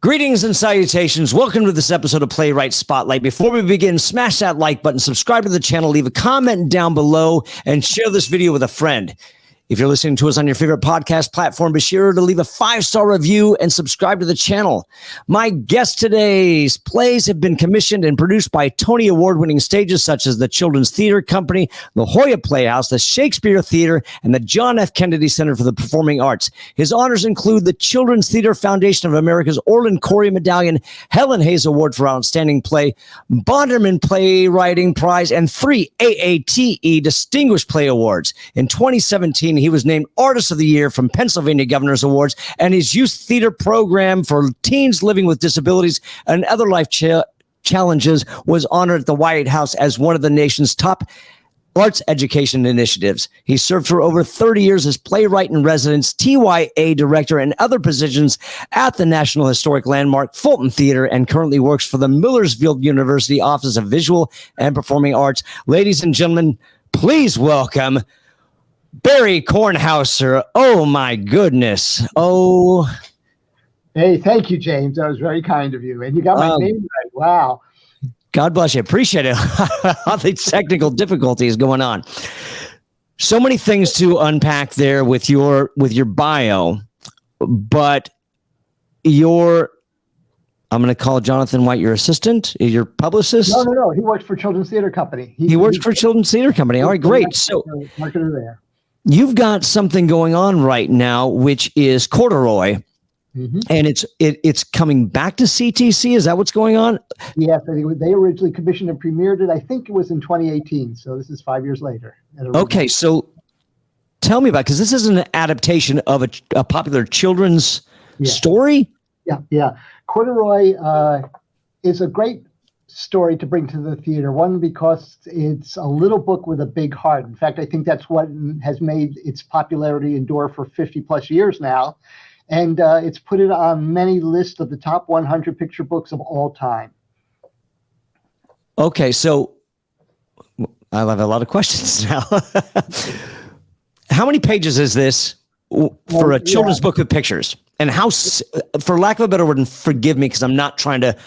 Greetings and salutations. Welcome to this episode of Playwright Spotlight. Before we begin, smash that like button, subscribe to the channel, leave a comment down below, and share this video with a friend. If you're listening to us on your favorite podcast platform, be sure to leave a 5-star review and subscribe to the channel. My guest today's plays have been commissioned and produced by Tony Award-winning stages such as the Children's Theater Company, the Hoya Playhouse, the Shakespeare Theater, and the John F. Kennedy Center for the Performing Arts. His honors include the Children's Theater Foundation of America's Orland Corey Medallion, Helen Hayes Award for Outstanding Play, Bonderman Playwriting Prize, and 3 AATE Distinguished Play Awards. In 2017, he was named Artist of the Year from Pennsylvania Governor's Awards, and his youth theater program for teens living with disabilities and other life challenges was honored at the White House as one of the nation's top arts education initiatives. He served for over 30 years as playwright in residence, TYA director, and other positions at the National Historic Landmark Fulton Theater, and currently works for the Millersville University Office of Visual and Performing Arts. Ladies and gentlemen, please welcome Barry Kornhauser. Oh my goodness. Oh. Hey, thank you, James. That was very kind of you. And you got my name right. Wow. God bless you. Appreciate it. All the technical difficulties going on. So many things to unpack there with your bio, but I'm going to call Jonathan White your assistant, your publicist? No. He works for Children's Theater Company. He works for Children's Theater Company. All right, great. So marketer there. You've got something going on right now, which is Corduroy, and it's coming back to CTC. Is that what's going on? Yes, they originally commissioned and premiered it. I think it was in 2018. So this is 5 years later. Okay, so tell me about, because this is an adaptation of a popular children's story. Yeah. Corduroy is a great story to bring to the theater. One, because it's a little book with a big heart. In fact, I think that's what has made its popularity endure for 50 plus years now. And it's put it on many lists of the top 100 picture books of all time. Okay, so I have a lot of questions now. How many pages is this for a children's book with pictures? And how, for lack of a better word, and forgive me because I'm not trying to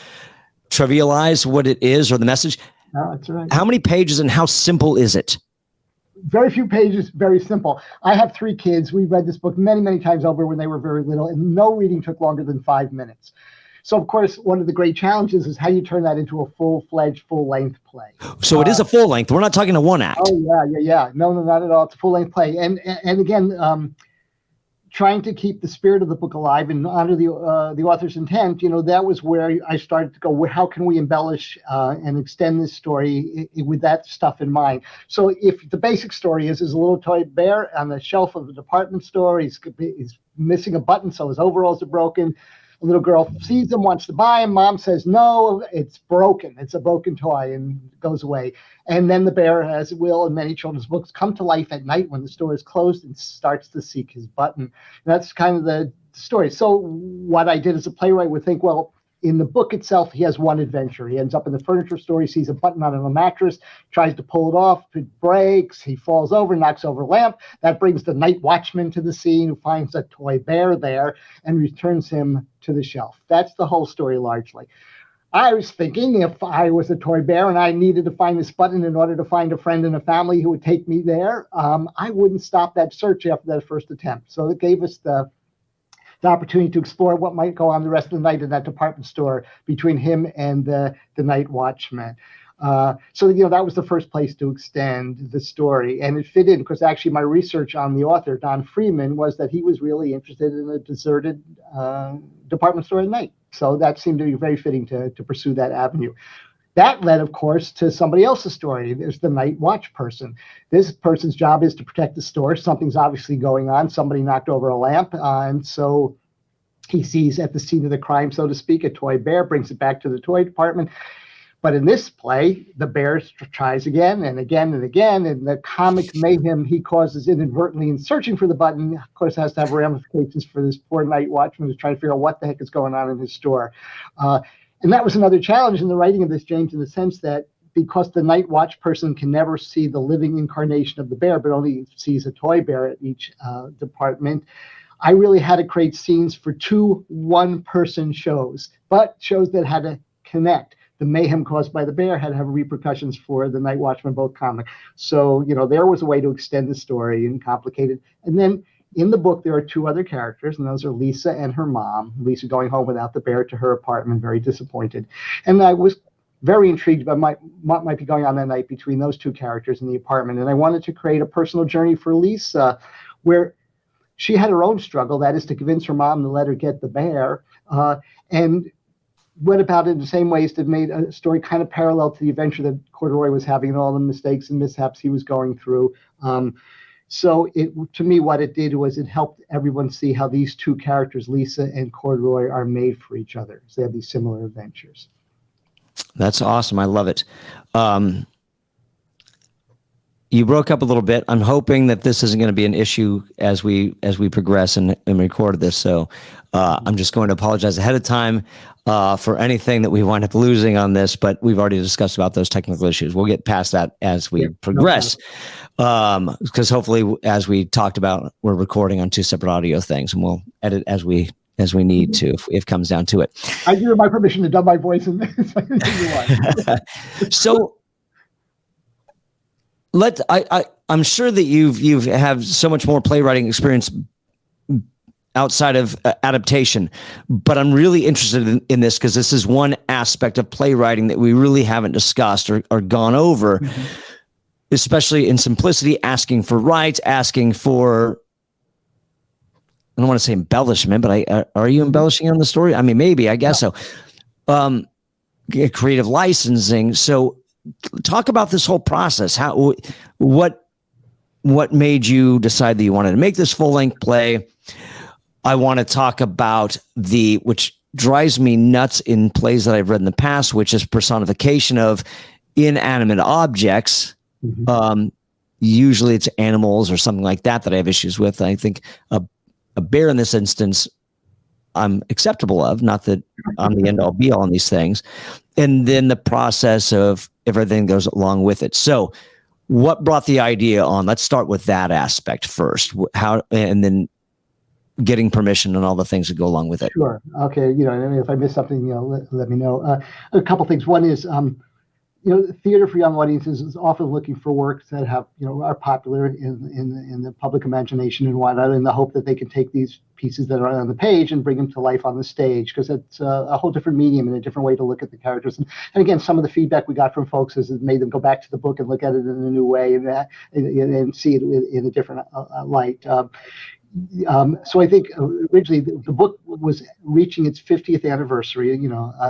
trivialize what it is or the message. No, that's right. How many pages and how simple is it? Very few pages, very simple. I have 3 kids. We read this book many, many times over when they were very little, and no reading took longer than 5 minutes. So, of course, one of the great challenges is how you turn that into a full-fledged, full-length play. So it is a full-length. We're not talking a one act. Oh, yeah. No, not at all. It's a full-length play. And again, trying to keep the spirit of the book alive and honor the author's intent, that was where I started to go, how can we embellish and extend this story with that stuff in mind? So if the basic story is a little toy bear on the shelf of a department store, he's missing a button, so his overalls are broken. A little girl sees him, wants to buy him. Mom says, no, it's broken. It's a broken toy, and goes away. And then the bear, as it will in many children's books, come to life at night when the store is closed and starts to seek his button. And that's kind of the story. So what I did as a playwright would think, well, in the book itself, he has one adventure. He ends up in the furniture store. He sees a button on a mattress, tries to pull it off. It breaks. He falls over, knocks over a lamp. That brings the night watchman to the scene, who finds a toy bear there and returns him to the shelf. That's the whole story largely. I was thinking, if I was a toy bear and I needed to find this button in order to find a friend and a family who would take me there, I wouldn't stop that search after that first attempt. So it gave us the opportunity to explore what might go on the rest of the night in that department store between him and the night watchman. So that was the first place to extend the story, and it fit in because actually my research on the author, Don Freeman, was that he was really interested in a deserted department store at night. So that seemed to be very fitting to pursue that avenue. That led, of course, to somebody else's story. There's the night watch person. This person's job is to protect the store. Something's obviously going on. Somebody knocked over a lamp. And so he sees at the scene of the crime, so to speak, a toy bear, brings it back to the toy department. But in this play, the bear tries again and again and again. And the comic mayhem he causes inadvertently in searching for the button, of course, has to have ramifications for this poor night watchman who's trying to figure out what the heck is going on in his store. And that was another challenge in the writing of this, James, in the sense that because the night watch person can never see the living incarnation of the bear, but only sees a toy bear at each department, I really had to create scenes for 2 one-person shows, but shows that had to connect. The mayhem caused by the bear had to have repercussions for the Night Watchman boat comic. So, there was a way to extend the story and complicate it. And then in the book, there are 2 other characters, and those are Lisa and her mom. Lisa going home without the bear to her apartment, very disappointed. And I was very intrigued by what might be going on that night between those 2 characters in the apartment. And I wanted to create a personal journey for Lisa where she had her own struggle, that is to convince her mom to let her get the bear, and went about it in the same ways that made a story kind of parallel to the adventure that Corduroy was having and all the mistakes and mishaps he was going through. So to me, what it did was it helped everyone see how these 2 characters, Lisa and Corduroy, are made for each other. So they have these similar adventures. That's awesome. I love it. You broke up a little bit. I'm hoping that this isn't going to be an issue as we progress and record this. So I'm just going to apologize ahead of time for anything that we wind up losing on this, but we've already discussed about those technical issues. We'll get past that as we progress. Because hopefully, as we talked about, we're recording on 2 separate audio things, and we'll edit as we need to, if it comes down to it. I give you my permission to dub my voice in this. So I'm sure that you've have so much more playwriting experience outside of adaptation, but I'm really interested in this because this is one aspect of playwriting that we really haven't discussed or gone over, especially in simplicity, asking for rights, asking for, I don't want to say embellishment, but are you embellishing on the story? I mean, maybe, I guess so. Creative licensing. So talk about this whole process. What made you decide that you wanted to make this full-length play? I want to talk about which drives me nuts in plays that I've read in the past, which is personification of inanimate objects. Usually it's animals or something like that I have issues with. I think a bear in this instance, I'm acceptable of, not that I'm the end all be all on these things. And then the process of everything goes along with it. So what brought the idea on? Let's start with that aspect first. How, and then getting permission and all the things that go along with it. Sure. Okay. If I miss something, let me know. A couple things. One is, theater for young audiences is often looking for works that have, are popular in the public imagination and whatnot, in the hope that they can take these pieces that are on the page and bring them to life on the stage, because it's a whole different medium and a different way to look at the characters. And again, some of the feedback we got from folks is it made them go back to the book and look at it in a new way and see it in a different light. So I think originally the book was reaching its 50th anniversary,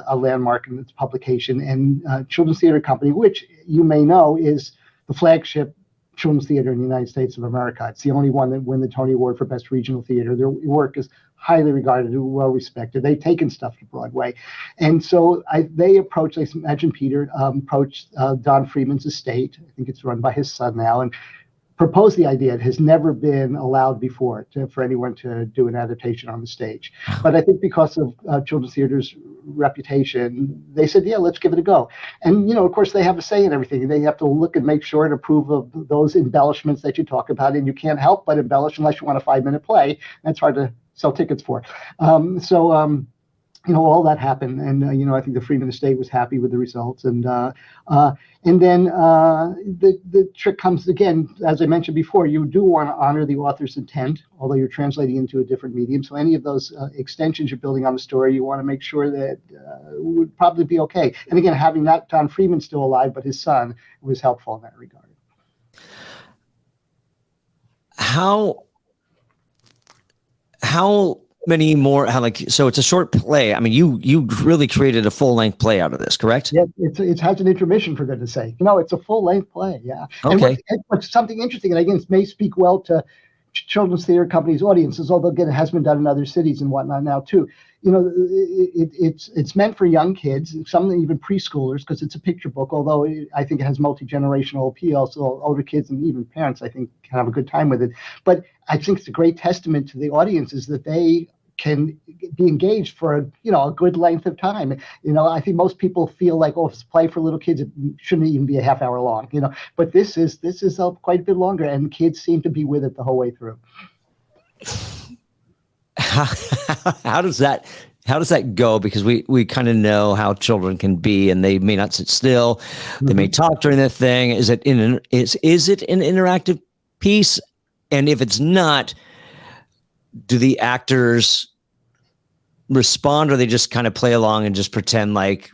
a landmark in its publication, and Children's Theater Company, which you may know is the flagship children's theater in the United States of America. It's the only one that won the Tony Award for Best Regional Theater. Their work is highly regarded and well respected. They've taken stuff to Broadway. And so they approached, I imagine Peter approached Don Freeman's estate. I think it's run by his son now, and proposed the idea. It has never been allowed before for anyone to do an adaptation on the stage. But I think because of Children's Theater's reputation, they said, yeah, let's give it a go. And, of course, they have a say in everything. They have to look and make sure and approve of those embellishments that you talk about. And you can't help but embellish unless you want a 5-minute play. That's hard to sell tickets for. All that happened, and I think the Freeman estate was happy with the results, and then the trick comes again, as I mentioned before. You do want to honor the author's intent, although you're translating into a different medium. So any of those extensions you're building on the story, you want to make sure that would probably be okay. And again, having not Don Freeman still alive, but his son, was helpful in that regard. How many more? So it's a short play. I mean, you really created a full-length play out of this, correct? Yeah, it has an intermission, for goodness sake. It's a full-length play. Yeah. Okay. And what's something interesting, and again, it may speak well to Children's Theater Company's audiences, although again, it has been done in other cities and whatnot now too. It's meant for young kids, some even preschoolers, because it's a picture book. Although I think it has multi-generational appeal, so older kids and even parents, I think, can have a good time with it. But I think it's a great testament to the audiences that they can be engaged for a good length of time. I think most people feel like, oh, if it's a play for little kids, it shouldn't even be a half hour long. But this is quite a bit longer, and kids seem to be with it the whole way through. how does that go? Because we kind of know how children can be, and they may not sit still. They may talk during the thing. Is it an interactive piece? And if it's not, do the actors respond, or they just kind of play along and just pretend like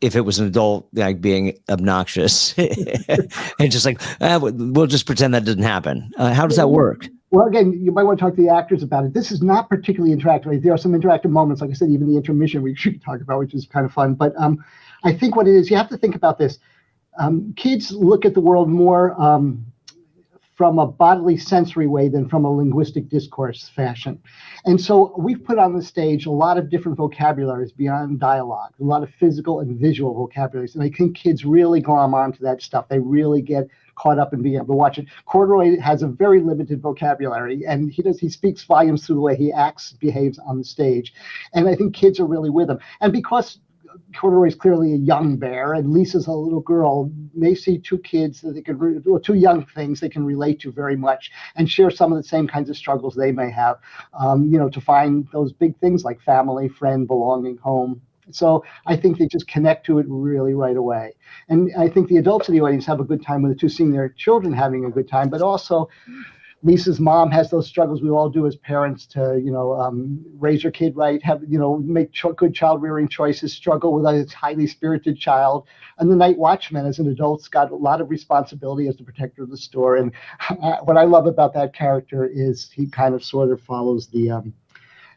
if it was an adult, like being obnoxious and just like, we'll just pretend that didn't happen. How does that work? Well, again, you might want to talk to the actors about it. This is not particularly interactive. There are some interactive moments, like I said, even the intermission we should talk about, which is kind of fun. But I think what it is, you have to think about this. Kids look at the world more from a bodily sensory way than from a linguistic discourse fashion. And so we've put on the stage a lot of different vocabularies beyond dialogue, a lot of physical and visual vocabularies. And I think kids really glom onto that stuff. They really get caught up in being able to watch it. Corduroy has a very limited vocabulary, and he speaks volumes through the way he acts, behaves on the stage. And I think kids are really with him. And because Corduroy's clearly a young bear, and Lisa's a little girl, they see two kids that they can, or two young things they can relate to very much and share some of the same kinds of struggles they may have, to find those big things like family, friend, belonging, home. So I think they just connect to it really right away. And I think the adults in the audience have a good time with it too, seeing their children having a good time, but also Lisa's mom has those struggles we all do as parents to, raise your kid right, make good child rearing choices, struggle with a highly spirited child. And the night watchman as an adult's got a lot of responsibility as the protector of the store. And what I love about that character is he kind of sort of follows the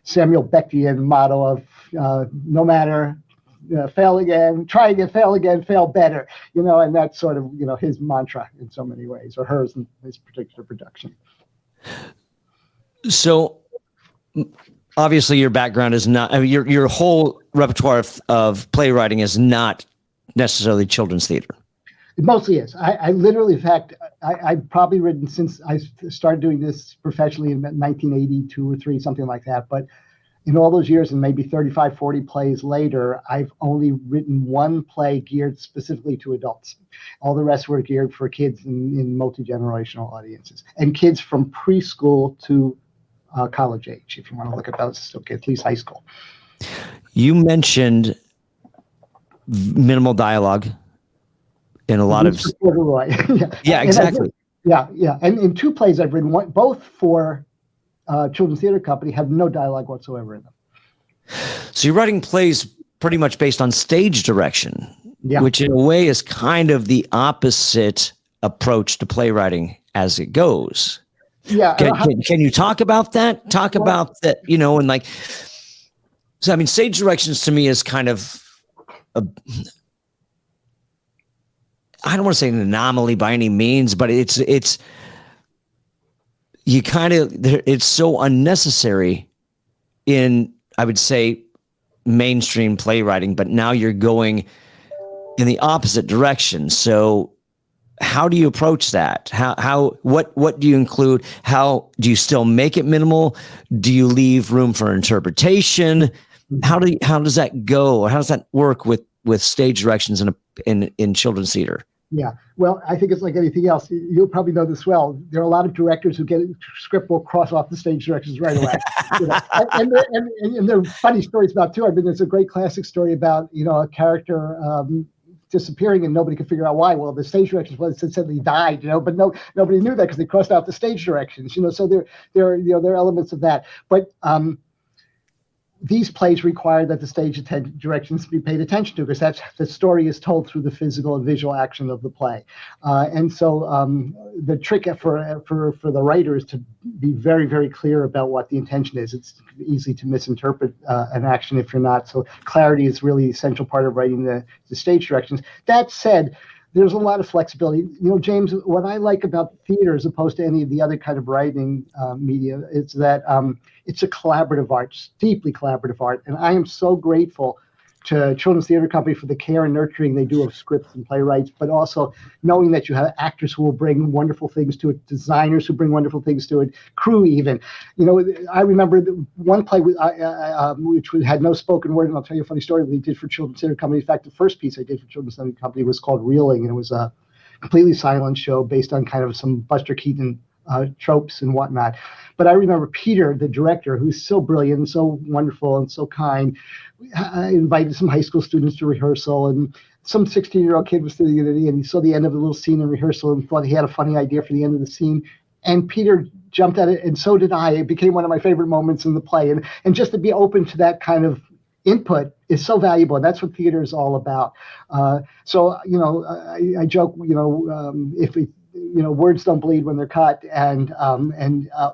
Samuel Beckian motto of no matter, fail again, try again, fail better, and that's sort of, his mantra in so many ways, or hers in this particular production. So obviously your background is not, your whole repertoire of playwriting is not necessarily children's theater. It mostly is. I literally, in fact, I've probably written since I started doing this professionally in 1982 or 3, something like that. But in all those years, and maybe 35, 40 plays later, I've only written one play geared specifically to adults. All the rest were geared for kids in multi-generational audiences, and kids from preschool to college age, if you want to look at those, still at least high school. You mentioned minimal dialogue in a lot of... Yeah, exactly. Yeah. And in 2 plays I've written, both for Children's Theater Company, have no dialogue whatsoever in them. So you're writing plays pretty much based on stage direction, which in a way is kind of the opposite approach to playwriting as it goes. Yeah. Can you talk about that? About that, and like, so I mean, stage directions to me is kind of I don't want to say an anomaly by any means, but it's so unnecessary in, I would say, mainstream playwriting, but now you're going in the opposite direction. So how do you approach that? What do you include? How do you still make it minimal? Do you leave room for interpretation? How does that go? How does that work with stage directions in children's theater? Yeah, well, I think it's like anything else. You'll probably know this well. There are a lot of directors who get a script will cross off the stage directions right away. And there are funny stories about too. I mean, there's a great classic story about a character disappearing and nobody could figure out why. Well, the stage directions said he died, but nobody knew that because they crossed out the stage directions. So there are elements of that, but. These plays require that the stage directions be paid attention to, because that's the story is told through the physical and visual action of the play. And so the trick for the writer is to be very, very clear about what the intention is. It's easy to misinterpret an action if you're not. So clarity is really the essential part of writing the stage directions. That said, there's a lot of flexibility. James, what I like about theater as opposed to any of the other kind of writing media is that it's a collaborative art, deeply collaborative art. And I am so grateful to Children's Theater Company for the care and nurturing they do of scripts and playwrights, but also knowing that you have actors who will bring wonderful things to it, designers who bring wonderful things to it, crew even. I remember one play which had no spoken word, and I'll tell you a funny story we did for Children's Theater Company. In fact, the first piece I did for Children's Theater Company was called Reeling, and it was a completely silent show based on kind of some Buster Keaton tropes and whatnot. But I remember Peter, the director, who's so brilliant and so wonderful and so kind, invited some high school students to rehearsal, and some 16-year-old kid was sitting in it, and he saw the end of a little scene in rehearsal and thought he had a funny idea for the end of the scene. And Peter jumped at it, and so did I. It became one of my favorite moments in the play. And just to be open to that kind of input is so valuable, and that's what theater is all about. So, I joke, if we, words don't bleed when they're cut, and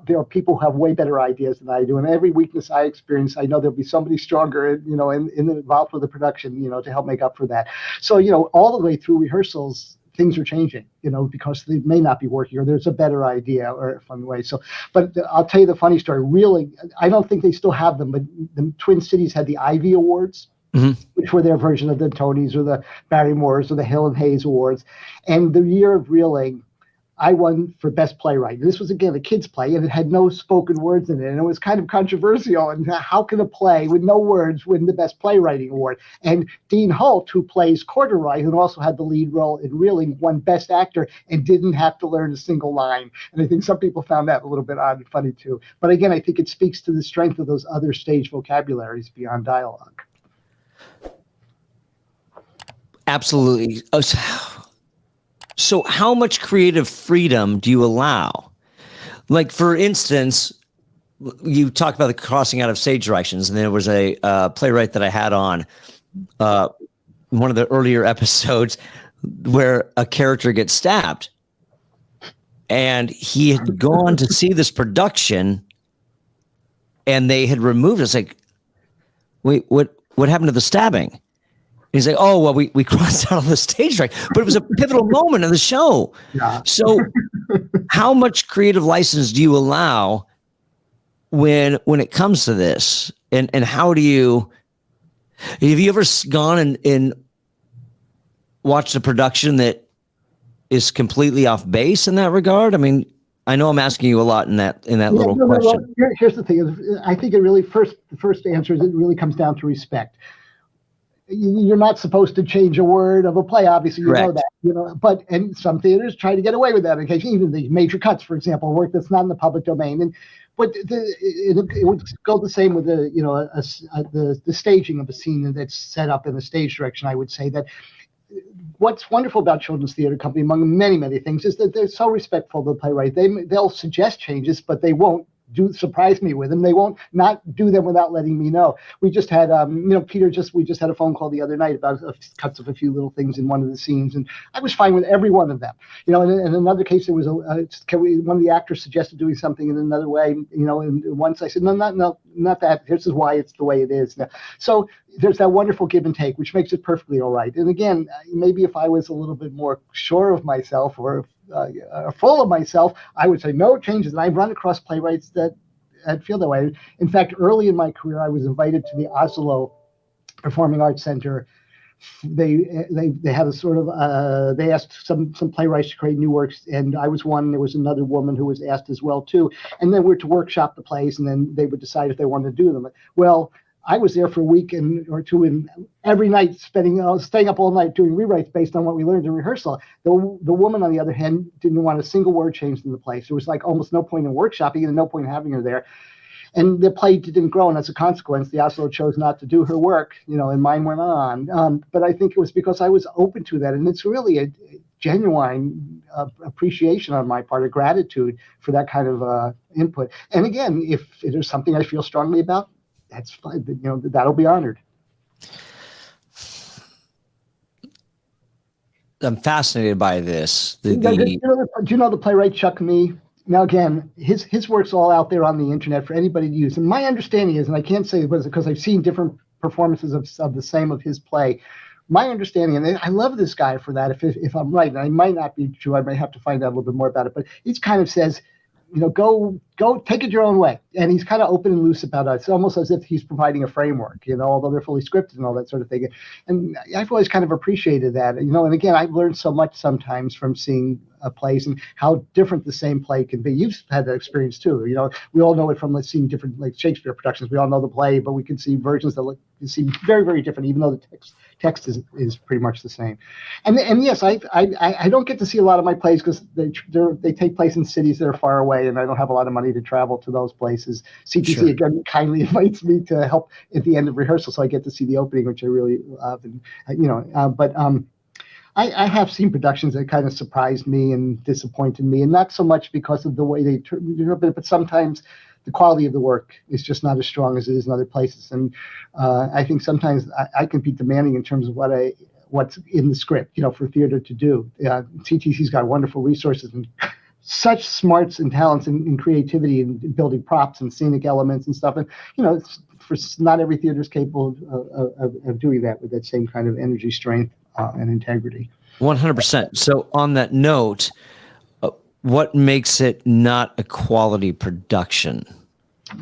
there are people who have way better ideas than I do. And every weakness I experience, I know there'll be somebody stronger, involved with the production, to help make up for that. So, all the way through rehearsals, things are changing, because they may not be working, or there's a better idea or a fun way. So, but I'll tell you the funny story. Really, I don't think they still have them, but the Twin Cities had the Ivy Awards, which were their version of the Tonys or the Barrymores or the Hill and Hayes Awards. And the year of Reeling, I won for Best Playwright. This was, again, a kid's play, and it had no spoken words in it. And it was kind of controversial. And how can a play with no words win the Best Playwriting Award? And Dean Holt, who plays Corduroy, who also had the lead role in Reeling, won Best Actor and didn't have to learn a single line. And I think some people found that a little bit odd and funny, too. But again, I think it speaks to the strength of those other stage vocabularies beyond dialogue. Absolutely. So how much creative freedom do you allow? Like, for instance, you talked about the crossing out of stage directions, and there was a playwright that I had on one of the earlier episodes where a character gets stabbed. And he had gone to see this production, and they had removed it. It's like, wait, what happened to the stabbing? He's like, oh, well, we crossed out on the stage right, but it was a pivotal moment of the show. Yeah. So how much creative license do you allow when it comes to this? And how do you, have you ever gone and watched a production that is completely off base in that regard? I mean, I know I'm asking you a lot in that little question. Well, here's the thing. I think the first answer is it really comes down to respect. You're not supposed to change a word of a play, obviously, know that, and some theaters try to get away with that occasionally, even the major cuts, for example, work that's not in the public domain. But it would go the same with the staging of a scene that's set up in the stage direction. I would say that what's wonderful about Children's Theatre Company, among many, many things, is that they're so respectful of the playwright. They'll suggest changes, but they won't surprise me with them. They won't not do them without letting me know. We just had, we just had a phone call the other night about cuts of a few little things in one of the scenes, and I was fine with every one of them. And in another case, there was one of the actors suggested doing something in another way. And once I said, no, not that. This is why it's the way it is now. So there's that wonderful give and take, which makes it perfectly all right. And again, maybe if I was a little bit more sure of myself or full of myself, I would say no changes. And I've run across playwrights that feel that way. In fact, early in my career, I was invited to the Oslo Performing Arts Center. They had a sort of they asked some playwrights to create new works, and I was one. There was another woman who was asked as well too. And then we're to workshop the plays, and then they would decide if they wanted to do them. Well, I was there for a week or two, and every night staying up all night doing rewrites based on what we learned in rehearsal. The woman, on the other hand, didn't want a single word changed in the play. So there was like almost no point in workshopping and no point in having her there. And the play didn't grow, and as a consequence, the Oslo chose not to do her work, and mine went on. But I think it was because I was open to that, and it's really a genuine appreciation on my part, a gratitude for that kind of input. And again, if there's something I feel strongly about, that's fine. That'll be honored. I'm fascinated by this. Do you know the playwright Chuck Mee? Now, again, his work's all out there on the internet for anybody to use. And my understanding is, and I can't say it was because I've seen different performances of the same of his play. My understanding, and I love this guy for that, if I'm right, and I might not be true, I might have to find out a little bit more about it, but he kind of says, go go take it your own way. And he's kind of open and loose about it. It's almost as if he's providing a framework, although they're fully scripted and all that sort of thing. And I've always kind of appreciated that, and again, I've learned so much sometimes from seeing plays and how different the same play can be. You've had that experience too. We all know it from seeing different Shakespeare productions. We all know the play, but we can see versions that seem very, very different, even though the text is pretty much the same. And yes, I don't get to see a lot of my plays because they take place in cities that are far away, and I don't have a lot of money to travel to those places. CTC again kindly invites me to help at the end of rehearsal, so I get to see the opening, which I really love. And I have seen productions that kind of surprised me and disappointed me, and not so much because of the way they but sometimes the quality of the work is just not as strong as it is in other places. And I think sometimes I can be demanding in terms of what's in the script, for theater to do. CTC's got wonderful resources and such smarts and talents and creativity in building props and scenic elements and stuff. And, for not every theater is capable of doing that with that same kind of energy, strength, and integrity. 100%. So on that note, what makes it not a quality production?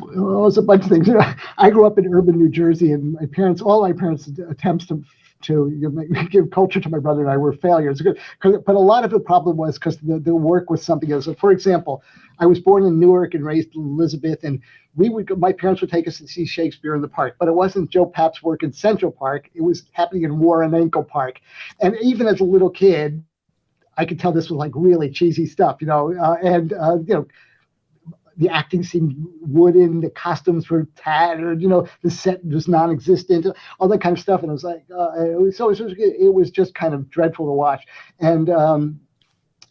Well, it's a bunch of things. I grew up in urban New Jersey, and all my parents' attempts to give culture to my brother and I were failures. But a lot of the problem was because the work was something else. So for example, I was born in Newark and raised in Elizabeth, and my parents would take us to see Shakespeare in the park, but it wasn't Joe Papp's work in Central Park. It was happening in Warren Ankle Park. And even as a little kid, I could tell this was really cheesy stuff, the acting seemed wooden, the costumes were tattered, the set was non-existent, all that kind of stuff. And it was like, it was just kind of dreadful to watch. And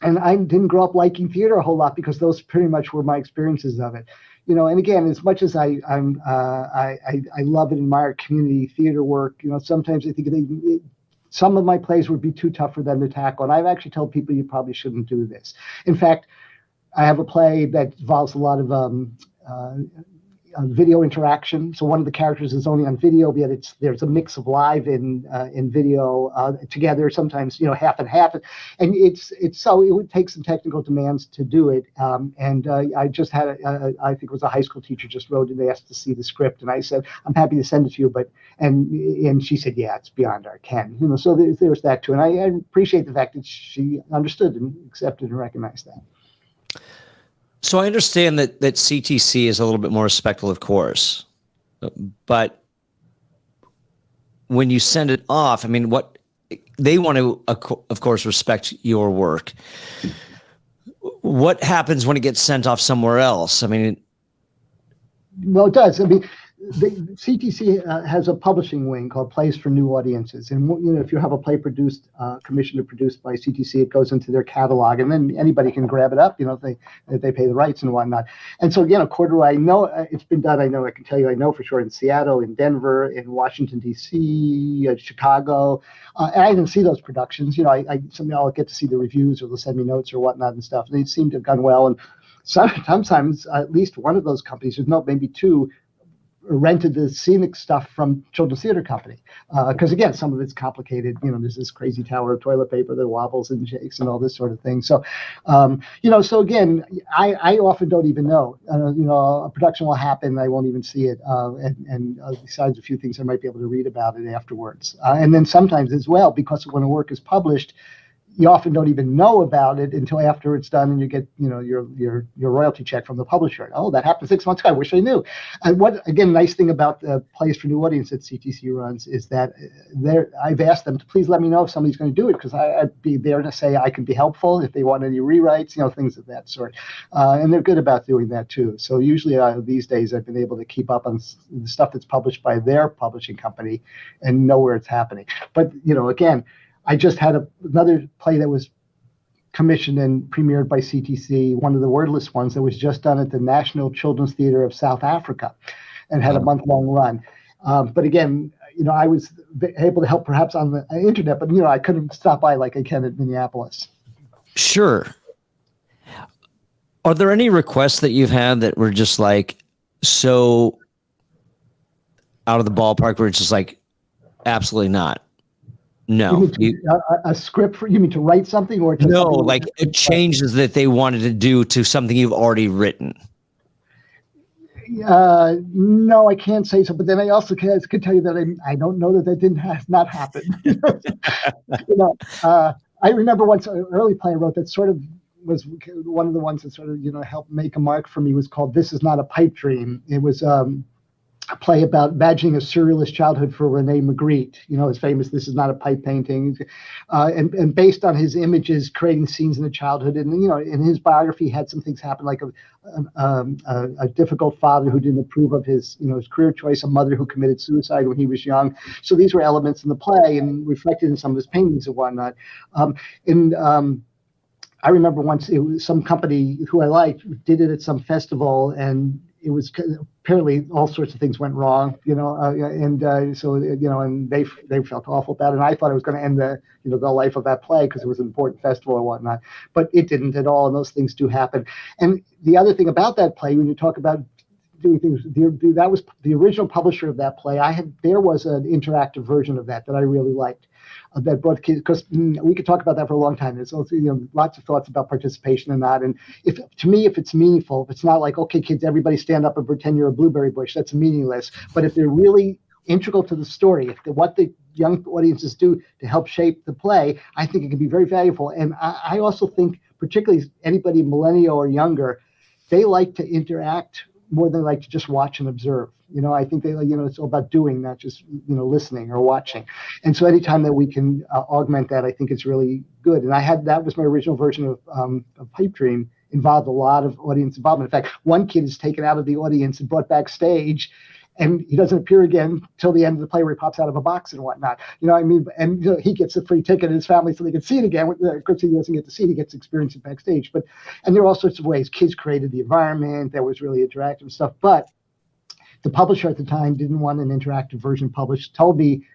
I didn't grow up liking theater a whole lot because those pretty much were my experiences of it. And again, as much as I love and admire community theater work, sometimes I think some of my plays would be too tough for them to tackle. And I've actually told people you probably shouldn't do this. In fact, I have a play that involves a lot of video interaction. So one of the characters is only on video, yet there's a mix of live and video together, sometimes half and half. And so it would take some technical demands to do it. I just had I think it was a high school teacher just wrote and asked to see the script, and I said I'm happy to send it to you, and she said it's beyond our ken. So there's that too, and I appreciate the fact that she understood and accepted and recognized that. So I understand that CTC is a little bit more respectful, of course, but when you send it off, what they want to, of course, respect your work. What happens when it gets sent off somewhere else? Well, it does. The CTC has a publishing wing called Plays for New Audiences, and if you have a play produced, commissioned or produced by CTC, it goes into their catalog, and then anybody can grab it up, if they pay the rights and whatnot. And so again, Corduroy, I know it's been done. I can tell you, I know for sure in Seattle, in Denver, in Washington D.C., Chicago, and I didn't see those productions. I'll get to see the reviews, or they'll send me notes or whatnot and stuff. And they seem to have gone well, and sometimes at least one of those companies, maybe two, rented the scenic stuff from Children's Theater Company. Because again, some of it's complicated. There's this crazy tower of toilet paper that wobbles and shakes and all this sort of thing. So, so again, I often don't even know. A production will happen, I won't even see it. And besides a few things, I might be able to read about it afterwards. And then sometimes as well, because when a work is published, you often don't even know about it until after it's done, and you get, your royalty check from the publisher. Oh, that happened 6 months ago. I wish I knew. And nice thing about the Plays for New Audience that CTC runs is that I've asked them to please let me know if somebody's going to do it, because I'd be there to say I can be helpful if they want any rewrites, things of that sort. And they're good about doing that too. So usually these days I've been able to keep up on the stuff that's published by their publishing company and know where it's happening. But again, I just had another play that was commissioned and premiered by CTC, one of the wordless ones that was just done at the National Children's Theatre of South Africa and had a month-long run. But again, I was able to help perhaps on the internet, but, I couldn't stop by like I can at Minneapolis. Sure. Are there any requests that you've had that were just so out of the ballpark where it's just absolutely not? No. A script you mean to write something, or no, changes that they wanted to do to something you've already written? No, I can't say so. But then I also could tell you that I don't know that has not happened. I remember once an early play I wrote that sort of was one of the ones that sort of helped make a mark for me was called "This Is Not a Pipe Dream." It was a play about imagining a surrealist childhood for Rene Magritte, his famous "This Is Not a Pipe" painting, and based on his images, creating scenes in the childhood. And in his biography, he had some things happen, like a difficult father who didn't approve of his his career choice, a mother who committed suicide when he was young. So these were elements in the play and reflected in some of his paintings and whatnot. I remember once it was some company who I liked did it at some festival, and it was apparently all sorts of things went wrong, and they felt awful about it. And I thought it was going to end the life of that play because it was an important festival and whatnot, but it didn't at all. And those things do happen. And the other thing about that play, when you talk about doing things, that was the original publisher of that play. There was an interactive version of that I really liked. That brought kids, because we could talk about that for a long time. There's also lots of thoughts about participation in that. And if it's meaningful, if it's not like, okay, kids, everybody stand up and pretend you're a blueberry bush, that's meaningless. But if they're really integral to the story, what the young audiences do to help shape the play, I think it can be very valuable. And I also think, particularly anybody millennial or younger, they like to interact more than like to just watch and observe. I think it's all about doing, not just listening or watching. And so anytime that we can augment that, I think it's really good. And that was my original version of Pipe Dream, involved a lot of audience involvement. In fact, one kid is taken out of the audience and brought backstage, and he doesn't appear again till the end of the play where he pops out of a box and whatnot. And he gets a free ticket and his family so they can see it again. Of course, he doesn't get to see it, he gets to experience it backstage. And there are all sorts of ways. Kids created the environment that was really interactive stuff. But the publisher at the time didn't want an interactive version published, told me,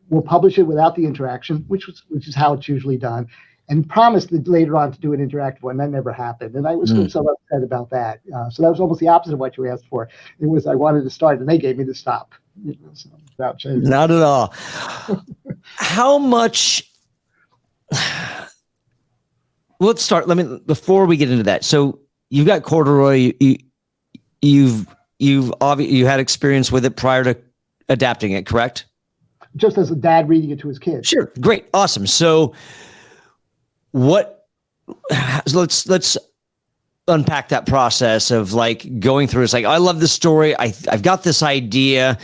we'll publish it without the interaction, which is how it's usually done, and promised that later on to do an interactive one. That never happened. And I was so upset about that. So that was almost the opposite of what you asked for. It was I wanted to start, and they gave me the stop. Not at all. How much... Let's start. Before we get into that. So you've got Corduroy. You had experience with it prior to adapting it, correct? Just as a dad reading it to his kids. Sure. Great. Awesome. So let's unpack that process of like going through. It's like, I love this story. I've got this idea.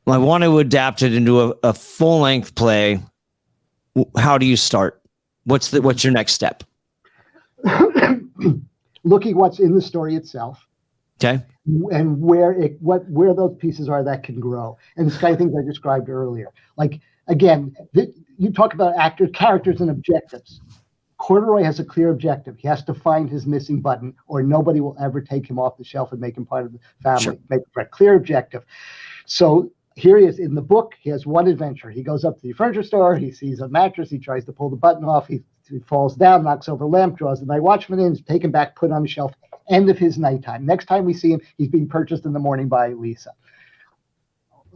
I want to adapt it into a full length play. How do you start? What's your next step? Looking what's in the story itself. Okay. And where those pieces are that can grow. And the kind of things I described earlier. Like, again, you talk about characters and objectives. Corduroy has a clear objective. He has to find his missing button, or nobody will ever take him off the shelf and make him part of the family. Sure. Make a clear objective. So here he is in the book. He has one adventure. He goes up to the furniture store. He sees a mattress. He tries to pull the button off. He falls down, knocks over a lamp, draws the night watchman in, is taken back, put on the shelf. End of his nighttime. Next time we see him, he's being purchased in the morning by Lisa.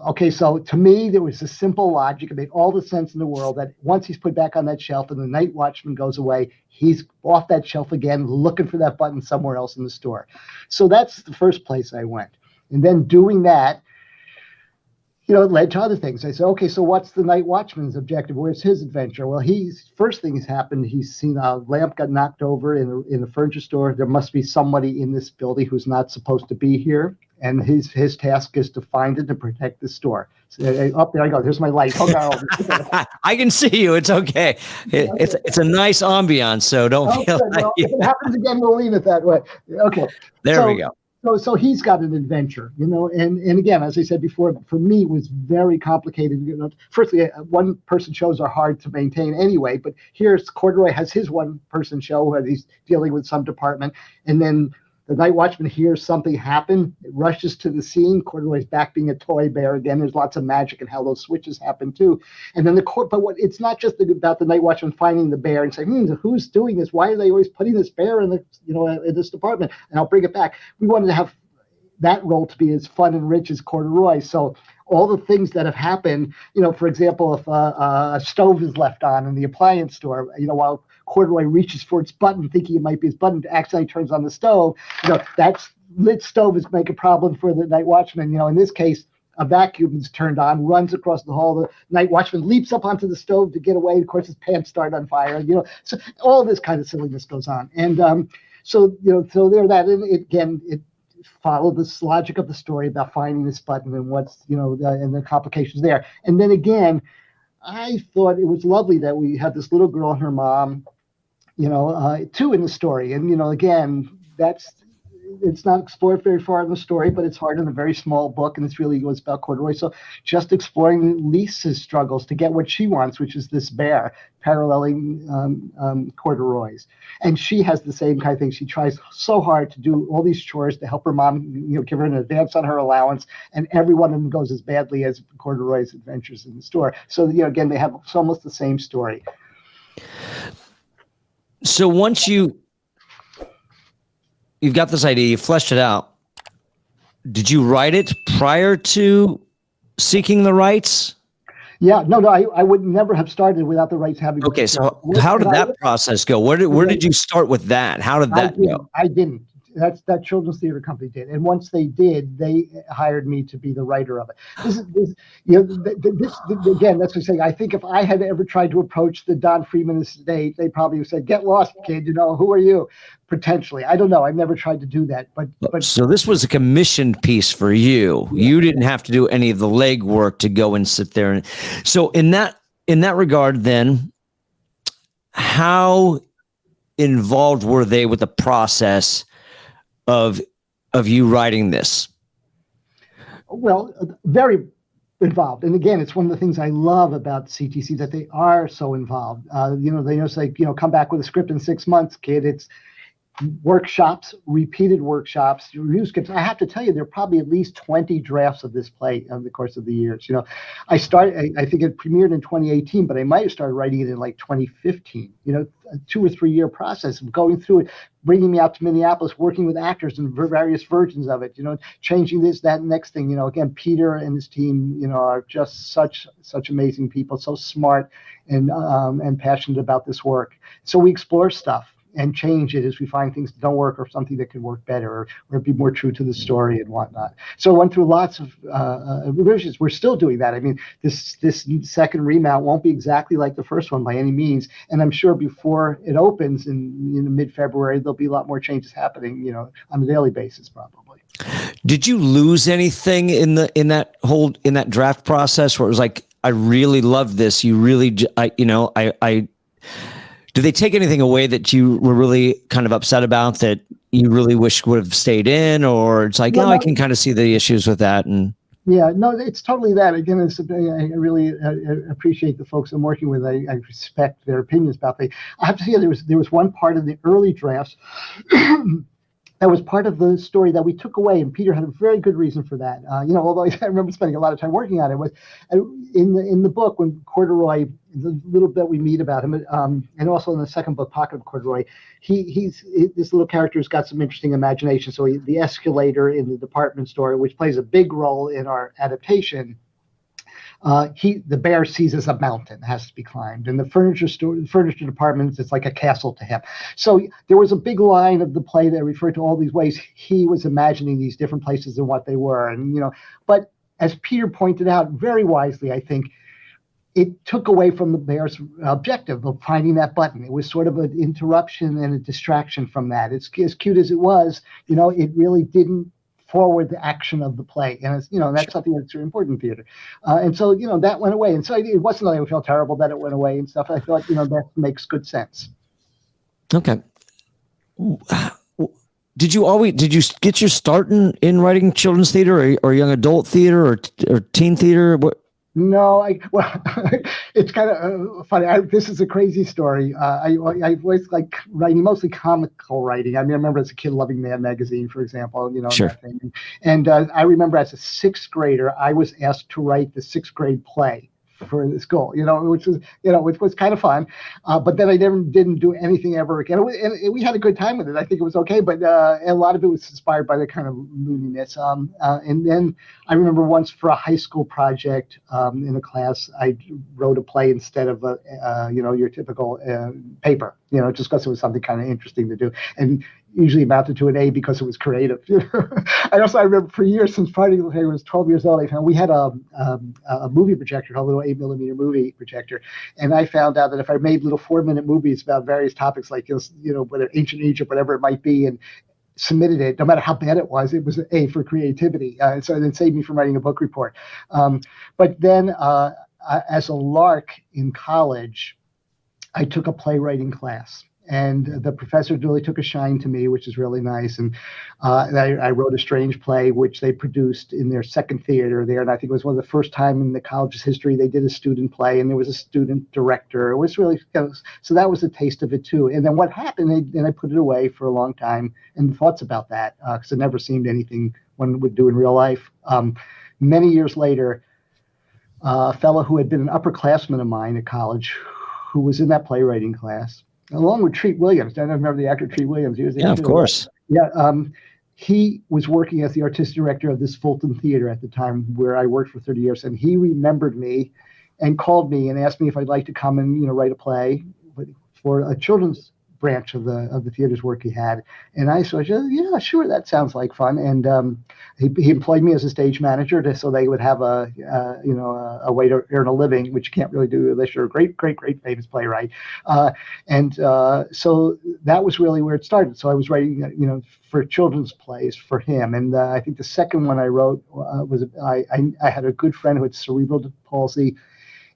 Okay, so to me, there was a simple logic. It made all the sense in the world that once he's put back on that shelf and the night watchman goes away, he's off that shelf again, looking for that button somewhere else in the store. So that's the first place I went. And then doing that, it led to other things. I said, okay, so what's the night watchman's objective? Where's his adventure? Well, first thing has happened. He's seen a lamp got knocked over in the furniture store. There must be somebody in this building who's not supposed to be here. And his task is to find it and protect the store. So, up there I go. There's my light. Oh, no. I can see you. It's okay. It's a nice ambiance, so don't feel like... Well, if it happens again, we'll leave it that way. Okay. There we go. So he's got an adventure, and again, as I said before, for me, it was very complicated. Firstly, one person shows are hard to maintain anyway, but here's Corduroy has his one person show where he's dealing with some department, and then the night watchman hears something happen, it rushes to the scene. Corduroy's back being a toy bear again. There's lots of magic in how those switches happen too. And then it's not just about the night watchman finding the bear and saying, who's doing this? Why are they always putting this bear in in this department? And I'll bring it back. We wanted to have that role to be as fun and rich as Corduroy. So all the things that have happened, for example, if a stove is left on in the appliance store, while Corduroy reaches for its button, thinking it might be his button, accidentally turns on the stove. That's lit stove is make a problem for the night watchman. In this case, a vacuum is turned on, runs across the hall. The night watchman leaps up onto the stove to get away. Of course, his pants start on fire. So all this kind of silliness goes on. And so there that. And it followed this logic of the story about finding this button and what's, and the complications there. And then again, I thought it was lovely that we had this little girl and her mom, too, in the story. And, again, it's not explored very far in the story, but it's hard in a very small book, and this really was about corduroy. So just exploring Lisa's struggles to get what she wants, which is this bear paralleling corduroys. And she has the same kind of thing. She tries so hard to do all these chores to help her mom, give her an advance on her allowance, and every one of them goes as badly as corduroy's adventures in the store. So, again, they have almost the same story. So once you've got this idea, you fleshed it out. Did you write it prior to seeking the rights? Yeah, no, I would never have started without the rights having. Okay, so how did that process go? Where did you start with that? How did that go? I didn't. That Children's Theater Company did, and once they did, they hired me to be the writer of it. This again. That's what I'm saying. I think if I had ever tried to approach the Don Freeman estate, they probably would say, "Get lost, kid. Who are you?" Potentially, I don't know. I've never tried to do that, but so this was a commissioned piece for you. Yeah. You didn't have to do any of the legwork to go and sit there. And so in that regard, then, how involved were they with the process of you writing this? Well, very involved. And again, it's one of the things I love about CTC, that they are so involved. They just say, come back with a script in 6 months, kid. It's workshops, repeated workshops, review scripts. I have to tell you, there are probably at least 20 drafts of this play over the course of the years. I think it premiered in 2018, but I might have started writing it in like 2015. A 2 or 3 year process of going through it, bringing me out to Minneapolis, working with actors and various versions of it, changing this, that, next thing. Again, Peter and his team, are just such amazing people, so smart and passionate about this work. So we explore stuff and change it as we find things that don't work, or something that could work better, or be more true to the story and whatnot. So I went through lots of revisions. We're still doing that. I mean, this second remount won't be exactly like the first one by any means, and I'm sure before it opens in mid-February, there'll be a lot more changes happening, on a daily basis, probably. Did you lose anything in that draft process where it was like, I really love this, you really, did they take anything away that you were really kind of upset about, that you really wish would have stayed in, or it's like, I can kind of see the issues with that? And yeah, no, it's totally that. Again, I really appreciate the folks I'm working with. I respect their opinions about things. I have to say, there was one part of the early drafts that was part of the story that we took away, and Peter had a very good reason for that. Although I remember spending a lot of time working on it, was in the book, when Corduroy, the little bit we meet about him, and also in the second book, Pocket of Corduroy, this little character's got some interesting imagination. So the escalator in the department store, which plays a big role in our adaptation, the bear sees as a mountain, has to be climbed, and the furniture department is like a castle to him. So there was a big line of the play that referred to all these ways he was imagining these different places and what they were, and but as Peter pointed out very wisely, I think it took away from the bear's objective of finding that button. It was sort of an interruption and a distraction from that. It's as cute as it was, it really didn't forward the action of the play, and it's, that's something that's very important in theater, and so that went away, and so it wasn't like I felt terrible that it went away and stuff. I thought that makes good sense. Okay. Did you get your start in writing children's theater or young adult theater or teen theater? What? No, it's kind of funny. This is a crazy story. I always like writing, mostly comical writing. I mean, I remember as a kid loving Mad Magazine, for example, Sure. That thing. And I remember as a sixth grader, I was asked to write the sixth grade play for the school, which was kind of fun. But then I didn't do anything ever again. And we had a good time with it. I think it was okay, but a lot of it was inspired by the kind of looniness. And then I remember once for a high school project in a class, I wrote a play instead of your typical paper, just because it was something kind of interesting to do. And usually amounted to an A because it was creative. I remember for years, since probably I was 12 years old, we had a movie projector, a little 8mm movie projector, and I found out that if I made little 4-minute movies about various topics, like whether ancient Egypt, whatever it might be, and submitted it, no matter how bad it was an A for creativity. So it saved me from writing a book report. But then as a lark in college, I took a playwriting class. And the professor really took a shine to me, which is really nice. And I wrote a strange play, which they produced in their second theater there. And I think it was one of the first time in the college's history they did a student play, and there was a student director. It was really, so that was a taste of it too. And then what happened, and I put it away for a long time, and thoughts about that, because it never seemed anything one would do in real life. Many years later, a fellow who had been an upperclassman of mine at college, who was in that playwriting class, along with Treat Williams. I remember the actor Treat Williams. He was there of too. course. Yeah. He was working as the artistic director of this Fulton Theater at the time, where I worked for 30 years. And he remembered me and called me and asked me if I'd like to come and, write a play for a children's branch of the theater's work he had. And I said, yeah, sure, that sounds like fun. And he employed me as a stage manager so they would have a way to earn a living, which you can't really do unless you're a great famous playwright. So that was really where it started. So I was writing, for children's plays for him. And I think the second one I wrote was I had a good friend who had cerebral palsy,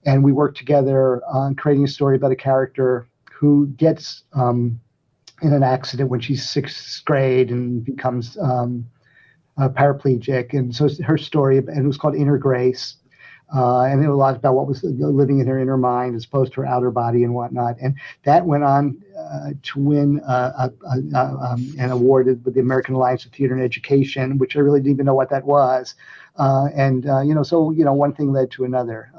and we worked together on creating a story about a character who gets in an accident when she's 6th grade and becomes paraplegic. And so her story, and it was called Inner Grace. And it was a lot about what was living in her inner mind as opposed to her outer body and whatnot. And that went on to win an award with the American Alliance of Theater and Education, which I really didn't even know what that was. So one thing led to another,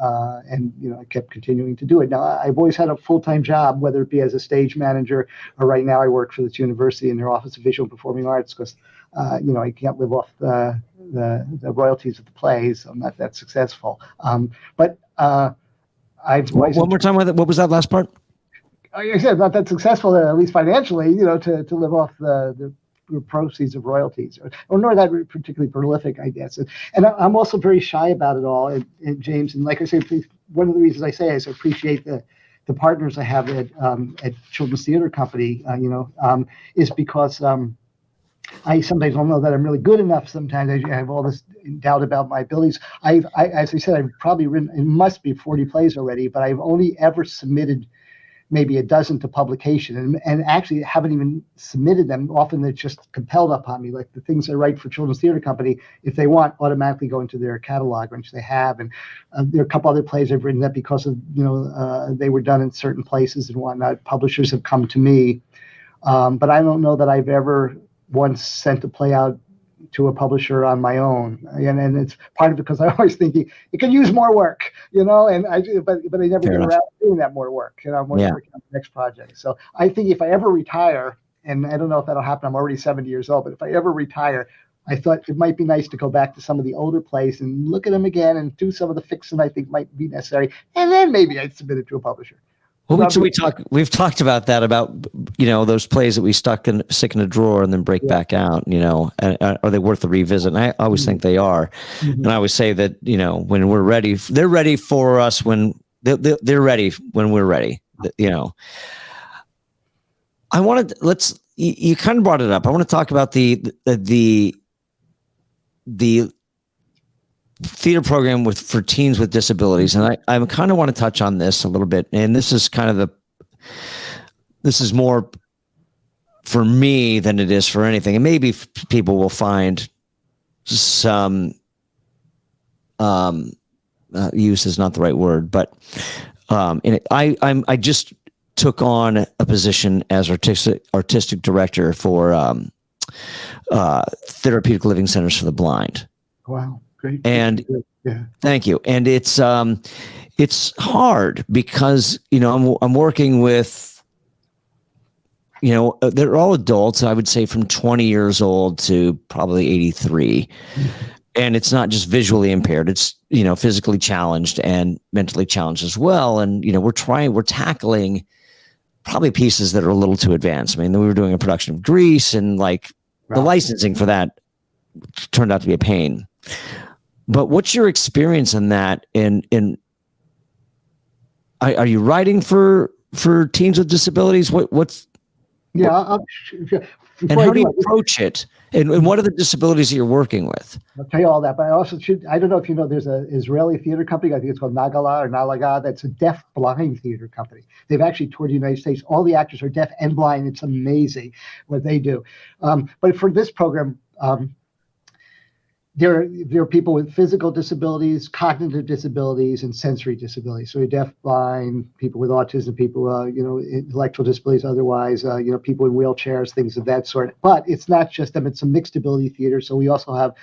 and I kept continuing to do it. Now, I've always had a full-time job, whether it be as a stage manager or right now I work for this university in their Office of Visual and Performing Arts, because I can't live off the royalties of the plays. I'm not that successful. But I've one more time. What was that last part? Like I said, not that successful, at least financially, to live off the proceeds of royalties, or nor that particularly prolific, I guess. And I'm also very shy about it all, and James. And like I say, one of the reasons I say I appreciate the partners I have at Children's Theater Company, is because I sometimes don't know that I'm really good enough. Sometimes I have all this doubt about my abilities. As I said, I've probably written, it must be 40 plays already, but I've only ever submitted maybe a dozen to publication, and actually haven't even submitted them. Often they're just compelled upon me, like the things I write for Children's Theater Company, if they want, automatically go into their catalog, which they have. And there are a couple other plays I've written that because of, they were done in certain places and whatnot, publishers have come to me. But I don't know that I've ever once sent a play out to a publisher on my own, and it's part of it because I always think it could use more work, but I never get around to doing that more work. I'm working on the next project. So I think if I ever retire, and I don't know if that'll happen, I'm already 70 years old, but if I ever retire, I thought it might be nice to go back to some of the older plays and look at them again and do some of the fixing I think might be necessary, and then maybe I'd submit it to a publisher. Well, we've talked about that, about, those plays that we stick in a drawer and then break back out, and are they worth a revisit? And I always think they are. Mm-hmm. And I always say that, when we're ready, they're ready for us when they're ready when we're ready, I wanted, you kind of brought it up. I want to talk about the theater program for teens with disabilities. And I kind of want to touch on this a little bit. And this is this is more for me than it is for anything. And maybe people will find some, use is not the right word, but, I just took on a position as artistic director for, therapeutic living centers for the blind. Wow. Great. And thank you. And it's hard because, I'm working with, they're all adults. I would say from 20 years old to probably 83. Mm-hmm. And it's not just visually impaired. It's, physically challenged and mentally challenged as well. And, we're tackling probably pieces that are a little too advanced. I mean, we were doing a production of Grease, and like the licensing for that turned out to be a pain. But what's your experience in that? Are you writing for teens with disabilities? What's and how do you approach it? And what are the disabilities that you're working with? I'll tell you all that, but I also I don't know if you know, there's an Israeli theater company, I think it's called Nagala or Nalaga, that's a deaf-blind theater company. They've actually toured the United States. All the actors are deaf and blind. It's amazing what they do. But for this program, there are people with physical disabilities, cognitive disabilities, and sensory disabilities. So you're deaf, blind, people with autism, people, intellectual disabilities otherwise, people in wheelchairs, things of that sort. But it's not just them, it's a mixed ability theater. So we also have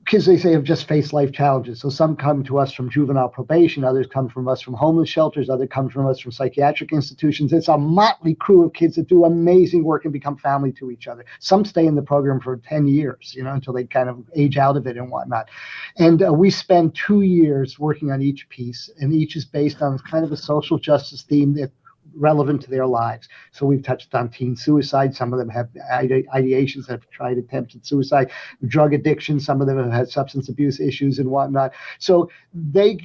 kids, they say, have just faced life challenges. So some come to us from juvenile probation, others come from us from homeless shelters, others come from us from psychiatric institutions. It's a motley crew of kids that do amazing work and become family to each other. Some stay in the program for 10 years, until they kind of age out of it and whatnot. And we spend 2 years working on each piece, and each is based on kind of a social justice theme that relevant to their lives. So we've touched on teen suicide. Some of them have ideations, have tried attempted suicide, drug addiction. Some of them have had substance abuse issues and whatnot. So they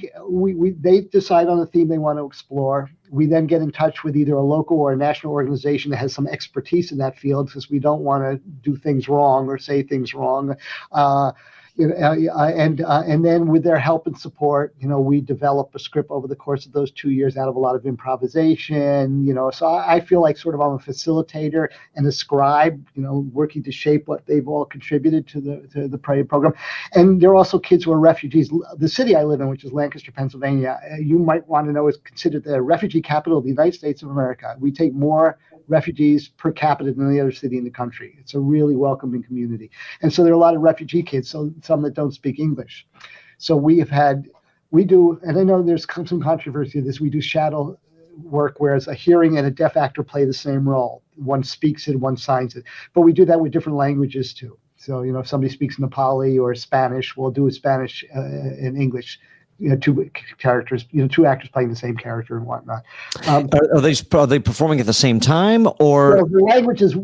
decide on a theme they want to explore. We then get in touch with either a local or a national organization that has some expertise in that field, because we don't want to do things wrong or say things wrong. And then with their help and support, we develop a script over the course of those 2 years out of a lot of improvisation, so I feel like sort of I'm a facilitator and a scribe, working to shape what they've all contributed to the program. And there are also kids who are refugees. The city I live in, which is Lancaster, Pennsylvania, you might want to know, is considered the refugee capital of the United States of America. We take more refugees per capita than any other city in the country. It's a really welcoming community. And so there are a lot of refugee kids, so some that don't speak English. So we do, and I know there's some controversy to this, we do shadow work, whereas a hearing and a deaf actor play the same role. One speaks it, one signs it. But we do that with different languages too. So, if somebody speaks Nepali or Spanish, we'll do a Spanish and English. Two characters, two actors playing the same character and whatnot. Are they performing at the same time, or the language is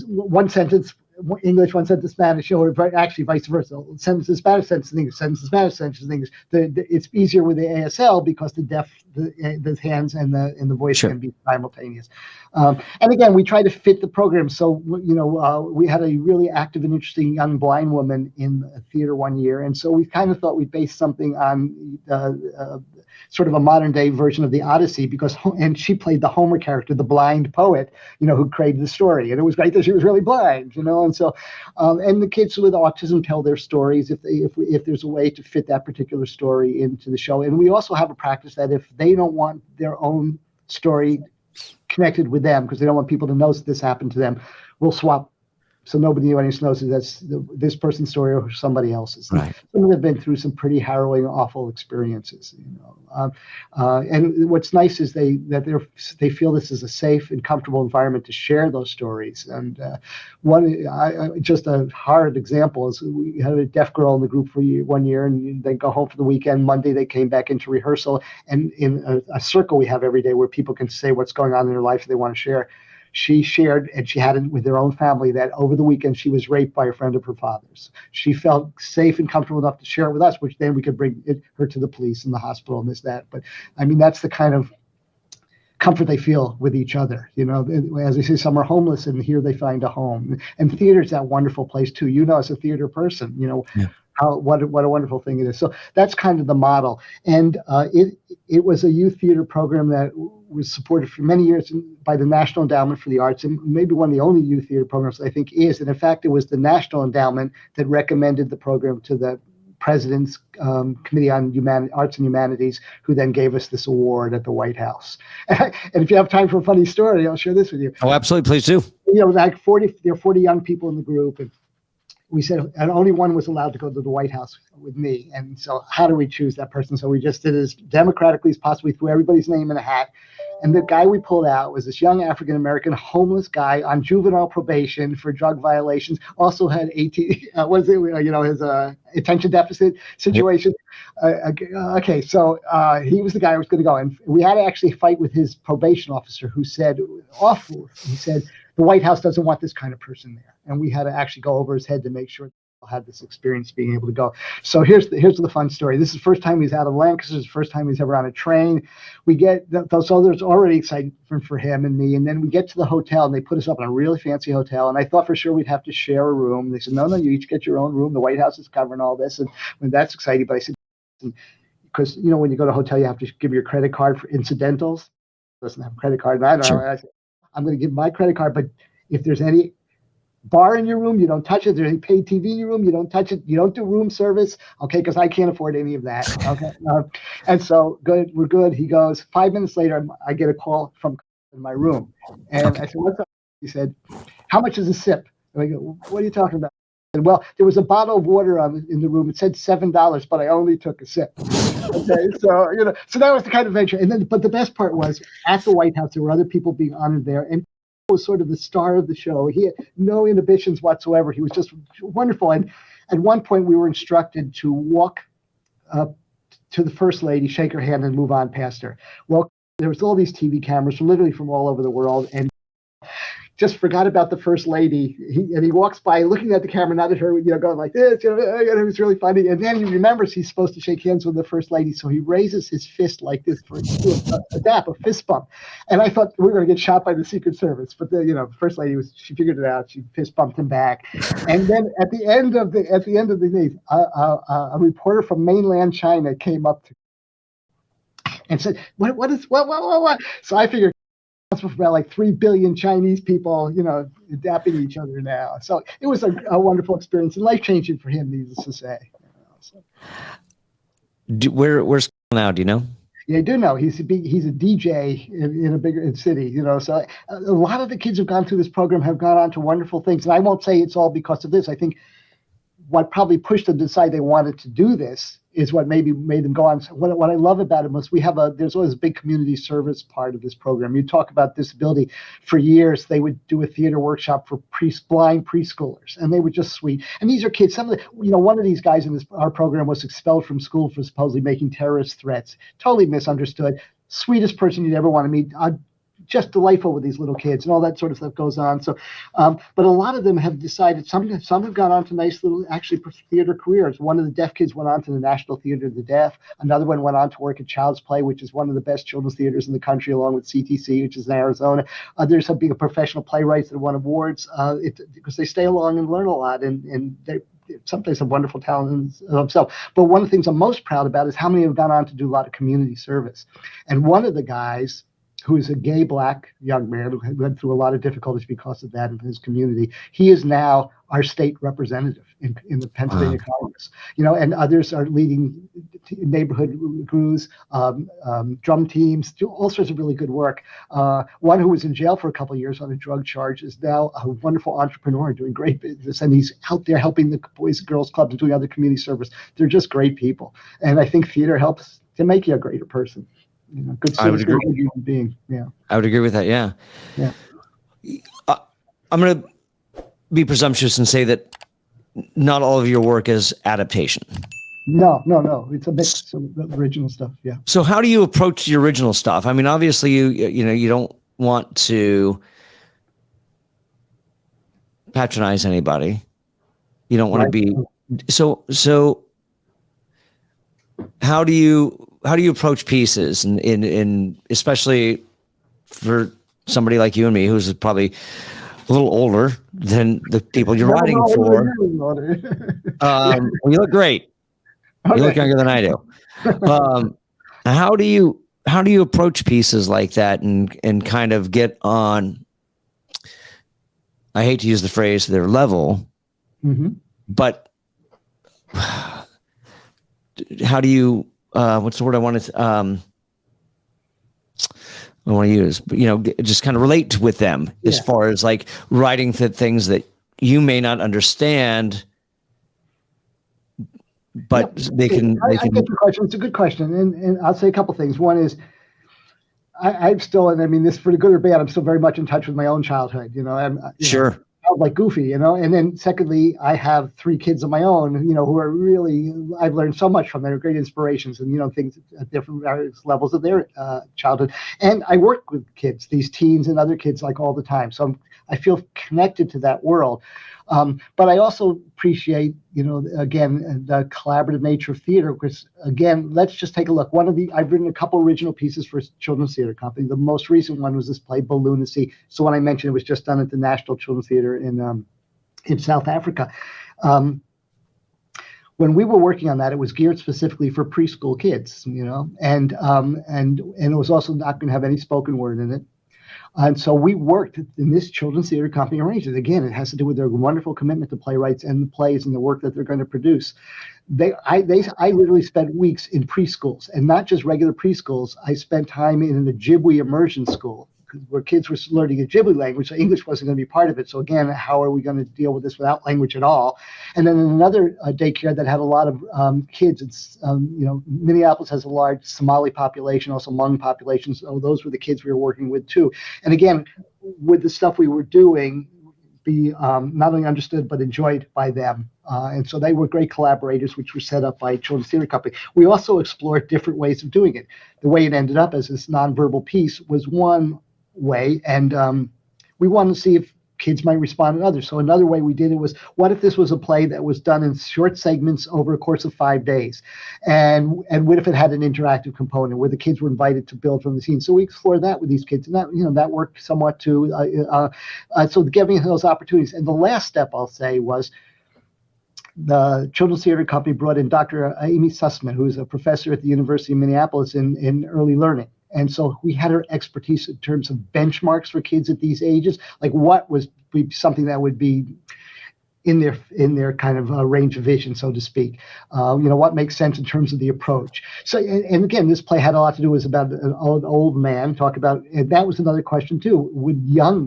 one sentence English, one sentence Spanish, or actually vice versa. Sentence in Spanish, sentence in English, sentence in Spanish, sentence in English. It's easier with the ASL because the hands and the voice can be simultaneous. And again, we try to fit the program. So, we had a really active and interesting young blind woman in a theater one year. And so we kind of thought we'd base something on sort of a modern day version of the Odyssey, and she played the Homer character, the blind poet, who created the story. And it was great that she was really blind, and so, and the kids with autism tell their stories if there's a way to fit that particular story into the show. And we also have a practice that if they don't want their own story connected with them, because they don't want people to know that this happened to them, we'll swap. So nobody knows that that's this person's story or somebody else's. Right. Some of them have been through some pretty harrowing, awful experiences. And what's nice is they feel this is a safe and comfortable environment to share those stories. And just a hard example is we had a deaf girl in the group for 1 year, and they go home for the weekend. Monday they came back into rehearsal, and in a circle we have every day where people can say what's going on in their life they want to share. She shared, and she had it with her own family, that over the weekend she was raped by a friend of her father's. She felt safe and comfortable enough to share it with us, which then we could bring her to the police and the hospital and this, that. But I mean, that's the kind of comfort they feel with each other. As I say, some are homeless, and here they find a home. And theater's that wonderful place too. As a theater person, Yeah. What a wonderful thing it is. So that's kind of the model. And it was a youth theater program that was supported for many years by the National Endowment for the Arts, and maybe one of the only youth theater programs I think is. And in fact, it was the National Endowment that recommended the program to the President's Committee on Arts and Humanities, who then gave us this award at the White House. And if you have time for a funny story, I'll share this with you. Oh, absolutely, please do. Like 40 young people in the group, and we said, and only one was allowed to go to the White House with me. And so how do we choose that person? So we just did it as democratically as possible. We threw everybody's name in a hat. And the guy we pulled out was this young African-American homeless guy on juvenile probation for drug violations, also had his attention deficit situation. Okay, so he was the guy who was going to go. And we had to actually fight with his probation officer, who said, he said, the White House doesn't want this kind of person there. And we had to actually go over his head to make sure had this experience being able to go. So here's the fun story. This is the first time he's out of Lancaster. It's the first time he's ever on a train. We get so there's already excitement for him and me. And then we get to the hotel and they put us up in a really fancy hotel. And I thought for sure we'd have to share a room. They said, no, you each get your own room. The White House is covering all this. And that's exciting. But I said, because when you go to a hotel, you have to give your credit card for incidentals. Doesn't have a credit card. And I don't know. I said, I'm going to give my credit card, but if there's any bar in your room, you don't touch it. There's any paid TV in your room, you don't touch it. You don't do room service, okay? Because I can't afford any of that, okay? And so good, we're good. He goes. 5 minutes later, I get a call from in my room, and I said, "What's up?" He said, "How much is a sip?" And I go, "What are you talking about?" And, well, there was a bottle of water in the room. It said $7, but I only took a sip. Okay, so that was the kind of venture. And then, but the best part was at the White House, there were other people being honored there, and was sort of the star of the show. He had no inhibitions whatsoever. He was just wonderful. And at one point we were instructed to walk up to the first lady, shake her hand, and move on past her. Well, there was all these TV cameras literally from all over the world, and just forgot about the first lady. He walks by looking at the camera, not at her, going like this, and it was really funny. And then he remembers he's supposed to shake hands with the first lady. So he raises his fist like this for a dap, a fist bump. And I thought we were going to get shot by the Secret Service. But the first lady she figured it out. She fist bumped him back. And then at the end of the day, a reporter from mainland China came up to and said, what? So I figured, for about like 3 billion Chinese people, adapting each other now. So it was a wonderful experience and life-changing for him, needless to say. Where's now? Do you know? Yeah, I do know. He's a DJ in a bigger city, So a lot of the kids who've gone through this program have gone on to wonderful things. And I won't say it's all because of this. I think what probably pushed them to decide they wanted to do this is what maybe made them go on. What I love about it was there's always a big community service part of this program. You talk about disability. For years, they would do a theater workshop for blind preschoolers, and they were just sweet. And these are kids. One of these guys in our program was expelled from school for supposedly making terrorist threats. Totally misunderstood. Sweetest person you'd ever want to meet. Just delightful with these little kids, and all that sort of stuff goes on. So, but a lot of them have decided. Some have gone on to nice little, actually, theater careers. One of the deaf kids went on to the National Theater of the Deaf. Another one went on to work at Child's Play, which is one of the best children's theaters in the country, along with CTC, which is in Arizona. Others have been professional playwrights that won awards because they stay along and learn a lot, and they sometimes have wonderful talent themselves. But one of the things I'm most proud about is how many have gone on to do a lot of community service. And one of the guys, who is a gay black young man who went through a lot of difficulties because of that in his community. He is now our state representative in the Pennsylvania Congress. And others are leading neighborhood crews, drum teams, do all sorts of really good work. One who was in jail for a couple of years on a drug charge is now a wonderful entrepreneur doing great business, and he's out there helping the Boys and Girls Clubs and doing other community service. They're just great people, and I think theater helps to make you a greater person. Good citizen, good human being. Yeah, I would agree with that. Yeah. I'm going to be presumptuous and say that not all of your work is adaptation. No. It's a mix of original stuff. Yeah. So how do you approach the original stuff? I mean, obviously you don't want to patronize anybody. You don't want to be so. How do you approach pieces, and especially for somebody like you and me, who's probably a little older than the people you're writing for? You look great. Okay. You look younger than I do. How do you approach pieces like that and kind of get on? I hate to use the phrase their level, but how do you? What's the word I want to use? Just kind of relate with them as far as like writing things that you may not understand, but they can. I get the question. It's a good question, and I'll say a couple things. One is, I'm still, and I mean this for the good or bad, I'm still very much in touch with my own childhood. Sure. Like Goofy, And then secondly, I have 3 kids of my own, who are really, I've learned so much from. They're great inspirations, and things at different various levels of their childhood. And I work with kids, these teens and other kids, like all the time. So I feel connected to that world. But I also appreciate, again, the collaborative nature of theater, because again, let's just take a look. I've written a couple original pieces for Children's Theater Company. The most recent one was this play, Balloonacy. So when I mentioned it was just done at the National Children's Theater in South Africa. When we were working on that, it was geared specifically for preschool kids, and it was also not going to have any spoken word in it. And so we worked in this Children's Theater Company arrangement. Again, it has to do with their wonderful commitment to playwrights and the plays and the work that they're going to produce. I literally spent weeks in preschools, and not just regular preschools. I spent time in an Ojibwe immersion school where kids were learning Ojibwe language, so English wasn't going to be part of it. So again, how are we going to deal with this without language at all? And then another daycare that had a lot of kids. It's Minneapolis has a large Somali population, also Hmong population. So those were the kids we were working with too. And again, with the stuff we were doing, be not only understood but enjoyed by them. And so they were great collaborators, which were set up by Children's Theater Company. We also explored different ways of doing it. The way it ended up as this nonverbal piece was one way, and we wanted to see if kids might respond to others. So another way we did it was, what if this was a play that was done in short segments over a course of 5 days? And what if it had an interactive component where the kids were invited to build from the scene? So we explored that with these kids, and that worked somewhat too. So giving those opportunities. And the last step, I'll say, was the Children's Theater Company brought in Dr. Amy Sussman, who is a professor at the University of Minneapolis in early learning. And so we had her expertise in terms of benchmarks for kids at these ages, like what would be something that would be in their kind of range of vision, so to speak. What makes sense in terms of the approach. So, and again, this play had a lot to do with about an old man. And that was another question too. Would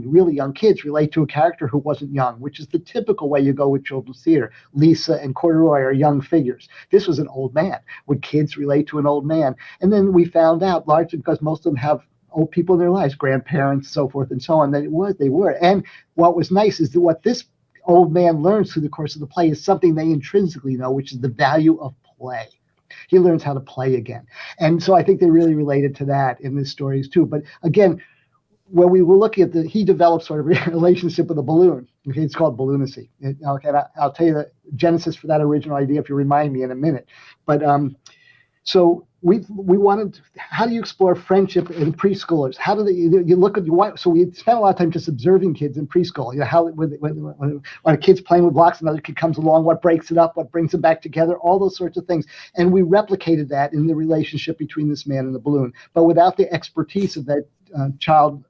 really young kids relate to a character who wasn't young, which is the typical way you go with children's theater. Lisa and Corduroy are young figures. This was an old man. Would kids relate to an old man? And then we found out, largely because most of them have old people in their lives, grandparents, so forth and so on, that they were. And what was nice is that what this old man learns through the course of the play is something they intrinsically know, which is the value of play. He learns how to play again. And so I think they really related to that in the stories too. But again, when we were looking at he developed sort of a relationship with a balloon. Okay, it's called Balloonacy. Okay, I'll tell you the genesis for that original idea if you remind me in a minute. But so we wanted, how do you explore friendship in preschoolers? How do you look at your, so we spent a lot of time just observing kids in preschool. How when a kid's playing with blocks, another kid comes along, what breaks it up, what brings them back together, all those sorts of things. And we replicated that in the relationship between this man and the balloon. But without the expertise of that child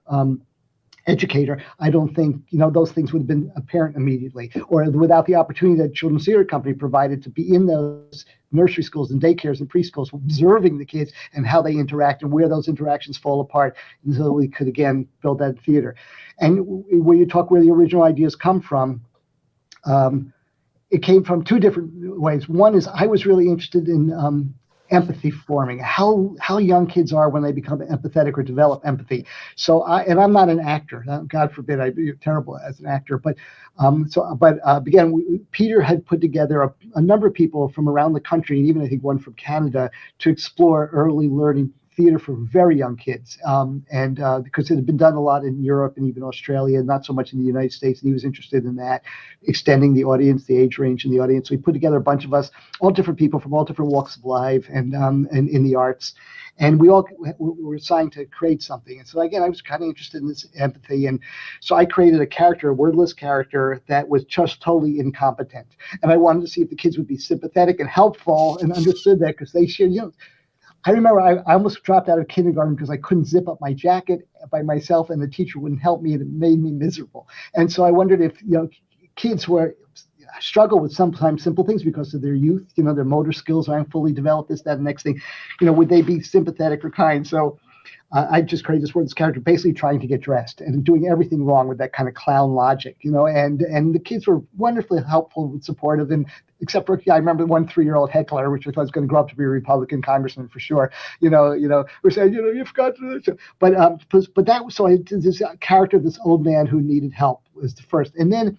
educator, I don't think those things would have been apparent immediately, or without the opportunity that Children's Theater Company provided to be in those nursery schools and daycares and preschools, observing the kids and how they interact and where those interactions fall apart, and so we could again build that theater. And when you talk where the original ideas come from, it came from 2 different ways. One is I was really interested in empathy forming, how young kids are when they become empathetic or develop empathy. So I'm not an actor, God forbid, I'd be terrible as an actor, but again, Peter had put together a number of people from around the country, and even I think one from Canada, to explore early learning theater for very young kids, and because it had been done a lot in Europe and even Australia, not so much in the United States, and he was interested in that, extending the audience, the age range in the audience. So we put together a bunch of us, all different people from all different walks of life and in the arts, and we all were assigned to create something. And so again, I was kind of interested in this empathy, and so I created a character, a wordless character that was just totally incompetent, and I wanted to see if the kids would be sympathetic and helpful and understood that, because they should, I remember I almost dropped out of kindergarten because I couldn't zip up my jacket by myself, and the teacher wouldn't help me, and it made me miserable. And so I wondered if kids struggle with sometimes simple things because of their youth, their motor skills aren't fully developed, this, that, and next thing, would they be sympathetic or kind? So I just created this word, this character basically trying to get dressed and doing everything wrong with that kind of clown logic, and the kids were wonderfully helpful and supportive. And except for, I remember one 3-year-old heckler, which I thought was going to grow up to be a Republican congressman for sure, we're saying, you forgot to do. But that was, so I did this character, this old man who needed help was the first. And then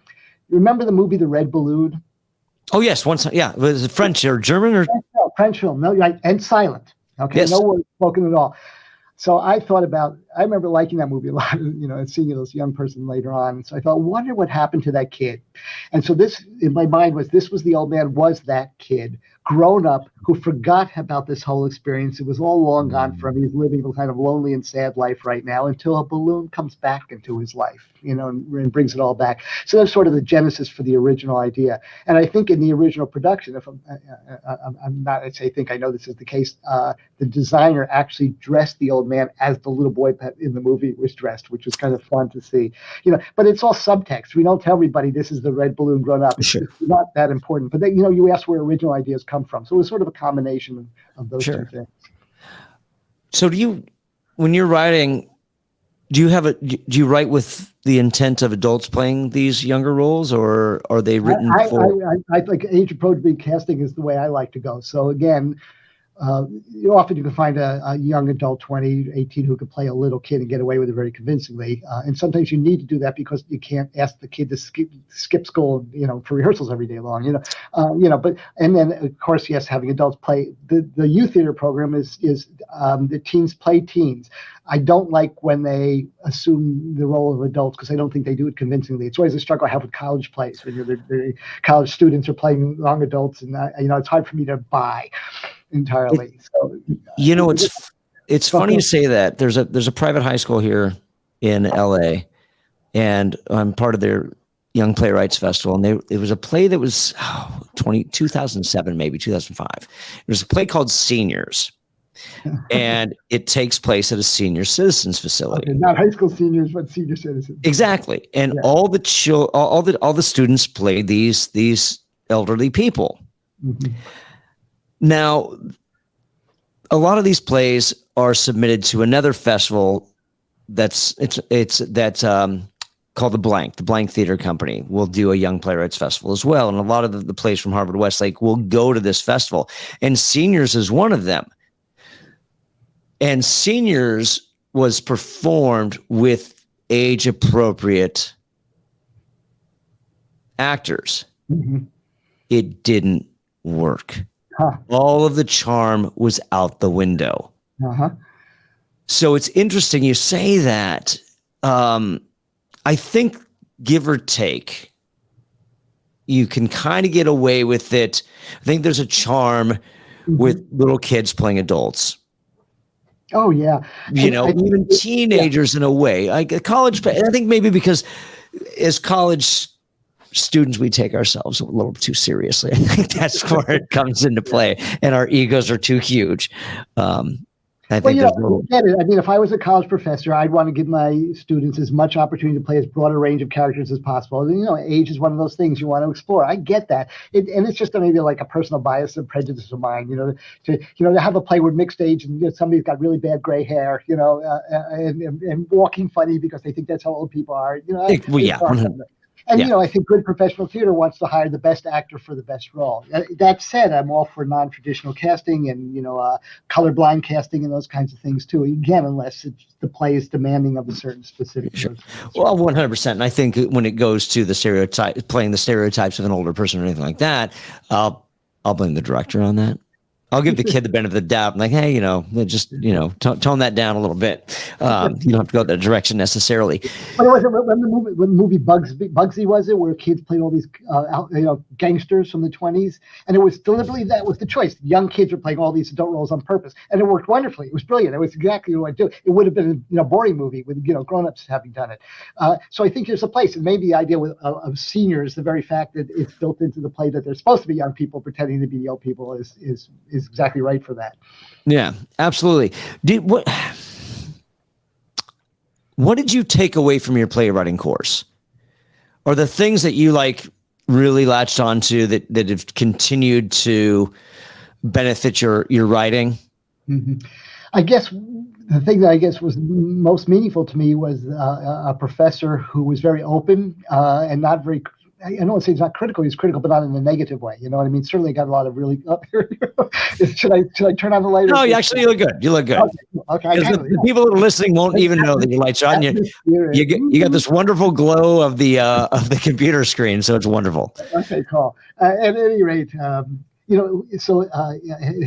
remember the movie, The Red Balloon? Oh yes. Once. Yeah. Was it French or German or French film? No, right, and silent. Okay. Yes. No words spoken at all. So I remember liking that movie a lot, and seeing it as a young person later on. So I thought, wonder what happened to that kid. And so this, in my mind, this was the old man, was that kid, grown up, who forgot about this whole experience. It was all long gone for him. He's living a kind of lonely and sad life right now until a balloon comes back into his life, and brings it all back. So that's sort of the genesis for the original idea. And I think in the original production, if I'm not, I think I know this is the case, the designer actually dressed the old man as the little boy in the movie was dressed, which was kind of fun to see. But it's all subtext. We don't tell everybody this is the red balloon grown up. It's not that important. But then, you asked where original ideas come from. So it was sort of a combination of those two things. So when you're writing, do you write with the intent of adults playing these younger roles, or are they written for? I think age appropriate casting is the way I like to go. So again, often you can find a young adult, 20, 18, who could play a little kid and get away with it very convincingly. And sometimes you need to do that because you can't ask the kid to skip school, for rehearsals every day long, but, and then of course, yes, having adults play. The youth theater program is the teens play teens. I don't like when they assume the role of adults because I don't think they do it convincingly. It's always a struggle I have with college plays when the college students are playing young adults, and it's hard for me to buy entirely. It's funny you say that. There's a private high school here in LA, and I'm part of their Young Playwrights Festival, and it was a play that was 2007, maybe 2005. It was a play called Seniors. And it takes place at a senior citizens facility. Okay, not high school seniors, but senior citizens. Exactly. And all the students played these elderly people. Mm-hmm. Now, a lot of these plays are submitted to another festival that's called the Blank Theater Company. Will do a Young Playwrights Festival as well. And a lot of the plays from Harvard Westlake will go to this festival. And Seniors is one of them. And Seniors was performed with age-appropriate actors. Mm-hmm. It didn't work. All of the charm was out the window. Uh-huh. So it's interesting you say that. I think, give or take, you can kind of get away with it. I think there's a charm with little kids playing adults. Oh yeah, even teenagers in a way. College. I think maybe because as college students, we take ourselves a little too seriously. I think that's where it comes into play, and our egos are too huge. I think get it. I mean, if I was a college professor, I'd want to give my students as much opportunity to play as broad a range of characters as possible. And, age is one of those things you want to explore. I get that. And it's just maybe like a personal bias and prejudice of mine, to have a play with mixed age and somebody's got really bad gray hair, and walking funny because they think that's how old people are. And, I think good professional theater wants to hire the best actor for the best role. That said, I'm all for non-traditional casting and, colorblind casting and those kinds of things too. Again, unless the play is demanding of a certain specific person. Well, 100%. And I think when it goes to the playing the stereotypes of an older person or anything like that, I'll blame the director on that. I'll give the kid the benefit of the doubt. I'm like, hey, just, tone that down a little bit. You don't have to go that direction necessarily. But was it when the movie Bugsy was it, where kids played all these, gangsters from the 20s? And it was deliberately, that was the choice. Young kids were playing all these adult roles on purpose. And it worked wonderfully. It was brilliant. It was exactly what I'd do. It would have been a boring movie with, grown-ups having done it. So I think there's a place. And maybe the idea of Seniors, the very fact that it's built into the play that they're supposed to be young people pretending to be young people is exactly right for that. Yeah, absolutely. What did you take away from your playwriting course? Or the things that you really latched onto that have continued to benefit your writing? Mm-hmm. I guess the thing that I guess was most meaningful to me was a professor who was very open and not very. I don't want to say he's not critical. He's critical, but not in a negative way. You know what I mean? Certainly got a lot of really. Oh, should I turn on the light? No, you actually look good. You look good. Okay. The people that are listening won't even know that your light's on. You got this wonderful glow of the computer screen, so it's wonderful. Okay, cool. At any rate, so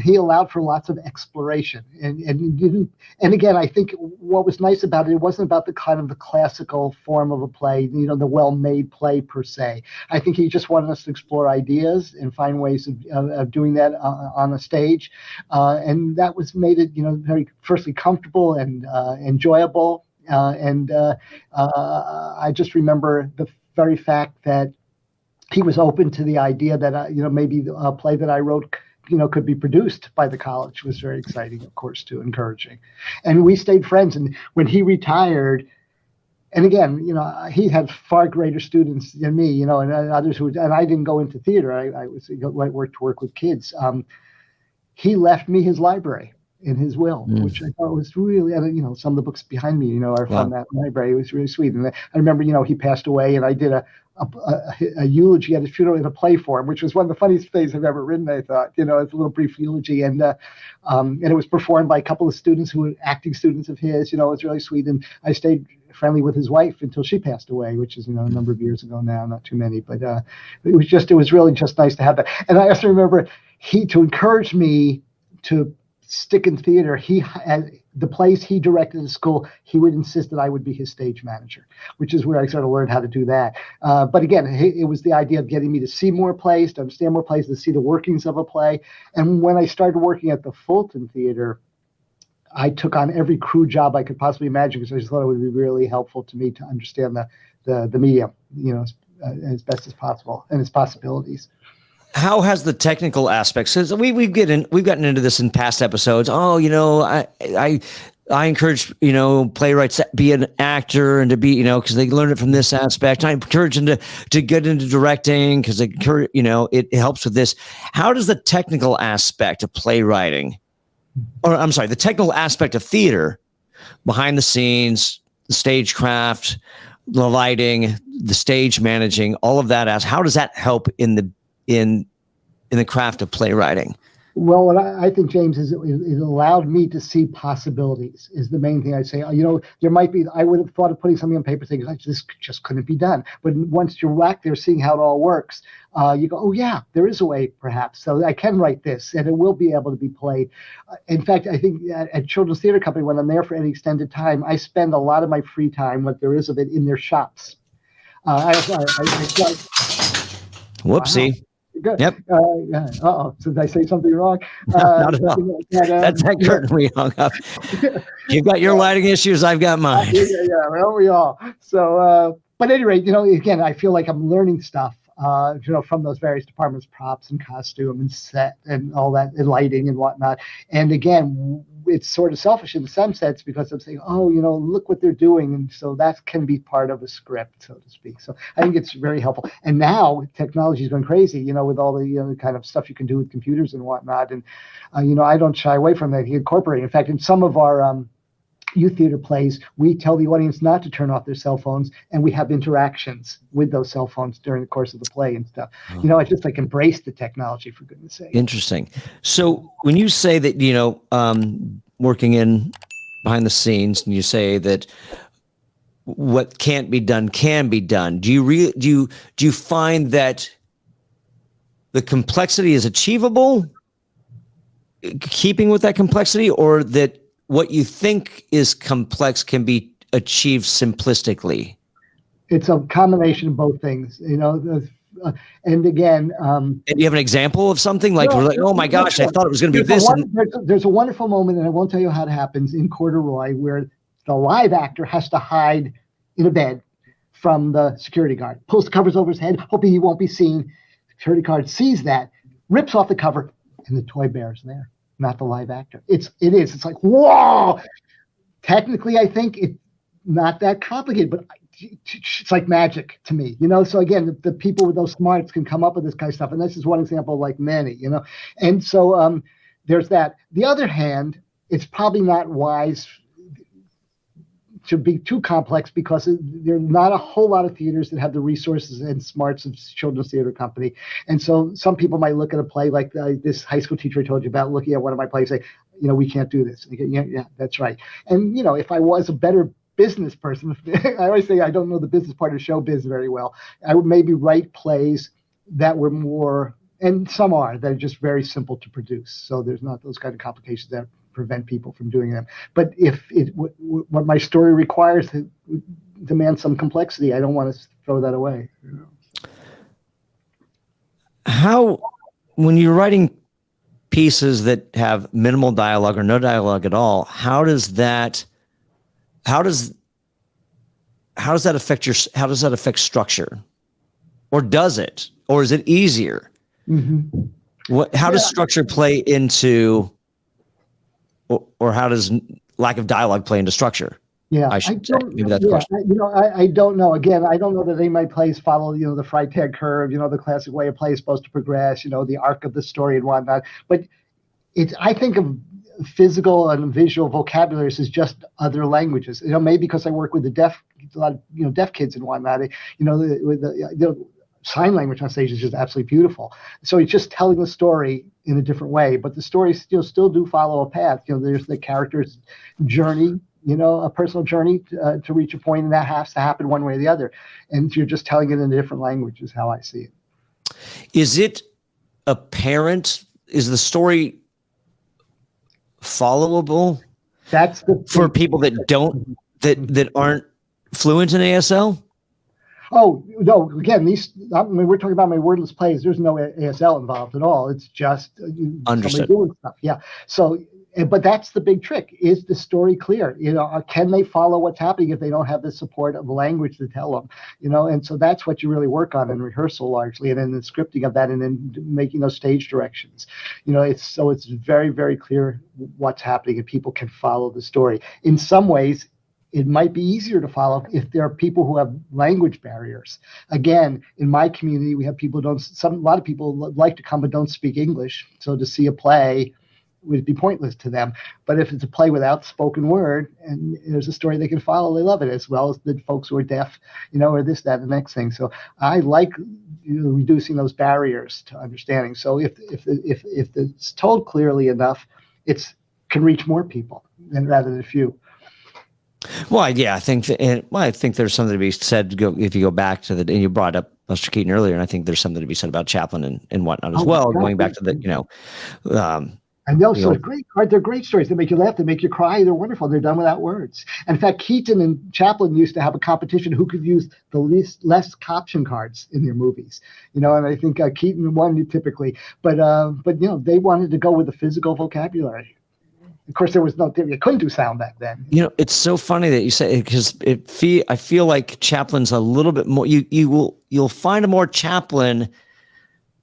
he allowed for lots of exploration, and again, I think what was nice about it wasn't about the kind of the classical form of a play, the well-made play per se. I think he just wanted us to explore ideas and find ways of doing that on a stage, and that was made it, very firstly comfortable and enjoyable, and I just remember the very fact that he was open to the idea that, maybe a play that I wrote, could be produced by the college was very exciting, of course, too, encouraging. And we stayed friends. And when he retired, and again, he had far greater students than me, and others and I didn't go into theater. I worked with kids. He left me his library in his will, which I thought was really, some of the books behind me, are from that library. It was really sweet. And I remember, he passed away, and I did a eulogy at his funeral in a play form, which was one of the funniest plays I've ever written, I thought. It's a little brief eulogy, and it was performed by a couple of students who were acting students of his. It was really sweet, and I stayed friendly with his wife until she passed away, which is, a number of years ago now, not too many, but it was really just nice to have that. And I also remember to encourage me to stick in theater, the plays he directed at school, he would insist that I would be his stage manager, which is where I sort of learned how to do that. But again, it was the idea of getting me to see more plays, to understand more plays, to see the workings of a play. And when I started working at the Fulton Theater, I took on every crew job I could possibly imagine, because I just thought it would be really helpful to me to understand the medium, as best as possible and its possibilities. How has the technical aspects? Because we've gotten into this in past episodes. Oh, I encourage playwrights to be an actor and to be because they learn it from this aspect. I encourage them to get into directing because it helps with this. How does the technical aspect of playwriting, or I'm sorry, the technical aspect of theater, behind the scenes, the stagecraft, the lighting, the stage managing, all of that, how does that help in the craft of playwriting? Well, what I think, James, is it allowed me to see possibilities is the main thing I'd say. There might be, I would have thought of putting something on paper saying, this just couldn't be done. But once you're back there seeing how it all works, you go, oh yeah, there is a way perhaps. So I can write this and it will be able to be played. In fact, I think at Children's Theater Company, when I'm there for any extended time, I spend a lot of my free time, what there is of it, in their shops. Whoopsie. Wow. Good. Yep. So did I say something wrong? Not at all. That's that curtain we hung up. You've got your lighting issues. I've got mine. Yeah. Well, we all. So, but at any rate, again, I feel like I'm learning stuff, from those various departments, props and costume and set and all that, and lighting and whatnot. And again, it's sort of selfish in some sense because I'm saying, oh, look what they're doing. And so that can be part of a script, so to speak. So I think it's very helpful. And now technology is going crazy, with all the kind of stuff you can do with computers and whatnot. And, I don't shy away from that. You incorporate. In fact, in some of our youth theater plays, we tell the audience not to turn off their cell phones, and we have interactions with those cell phones during the course of the play and stuff. I just embrace the technology, for goodness sake. Interesting. So when you say that, working in behind the scenes, and you say that what can't be done can be done, do you find that the complexity is achievable, keeping with that complexity, or that what you think is complex can be achieved simplistically? It's a combination of both things, and again. And you have an example of something like, oh my gosh, I thought it was going to be this. There's a wonderful moment, and I won't tell you how it happens, in Corduroy, where the live actor has to hide in a bed from the security guard, pulls the covers over his head, hoping he won't be seen. Security guard sees that, rips off the cover, and the toy bear's there, not the live actor. It's like, whoa. Technically, I think it's not that complicated, but it's like magic to me, So again, the people with those smarts can come up with this kind of stuff, and this is one example, like many, And so there's that. The other hand, it's probably not wise to be too complex because there are not a whole lot of theaters that have the resources and smarts of Children's Theater Company. And so some people might look at a play like this high school teacher I told you about, looking at one of my plays, say, we can't do this. Yeah, that's right. And, if I was a better business person, I always say I don't know the business part of showbiz very well, I would maybe write plays that were more, and some are, that are just very simple to produce. So there's not those kind of complications that prevent people from doing them. But if what my story requires demands some complexity, I don't want to throw that away. How, when you're writing pieces that have minimal dialogue or no dialogue at all, how does that affect structure? Or does it? Or is it easier? Mm-hmm. How does structure play into, or how does lack of dialogue play into structure? Yeah, I should say. Maybe that's the question. I don't know. Again, I don't know that any of my plays follow, the Freytag curve, the classic way a play is supposed to progress, the arc of the story and whatnot. But I think of physical and visual vocabularies as just other languages. Maybe because I work with a lot of deaf kids and whatnot. The sign language on stage is just absolutely beautiful. So it's just telling the story in a different way, but the stories still do follow a path. There's the character's journey, a personal journey to reach a point, and that has to happen one way or the other. And you're just telling it in a different language is how I see it. Is it apparent? Is the story followable? That's for people that aren't fluent in ASL? Oh, no, again, we're talking about my wordless plays. There's no ASL involved at all. It's just somebody doing stuff. Yeah. So, but that's the big trick. Is the story clear? Can they follow what's happening if they don't have the support of language to tell them? And so that's what you really work on in rehearsal largely, and then the scripting of that, and then making those stage directions. It's very, very clear what's happening, and people can follow the story. In some ways, it might be easier to follow if there are people who have language barriers. Again, in my community, we have people a lot of people like to come but don't speak English. So to see a play would be pointless to them. But if it's a play without spoken word and there's a story they can follow, they love it, as well as the folks who are deaf, or this, that, and the next thing. So I like reducing those barriers to understanding. So if it's told clearly enough, it can reach more people rather than a few. Well, yeah, I think there's something to be said. If you go back to and you brought up Buster Keaton earlier, and I think there's something to be said about Chaplin and whatnot as well. Exactly. Going back to and those are great. They're great stories. They make you laugh. They make you cry. They're wonderful. They're done without words. And in fact, Keaton and Chaplin used to have a competition who could use the less caption cards in their movies. And I think Keaton won typically, but they wanted to go with the physical vocabulary. Of course, there was you couldn't do sound back then. It's so funny that you say it, because I feel like Chaplin's a little bit more. You'll find more Chaplin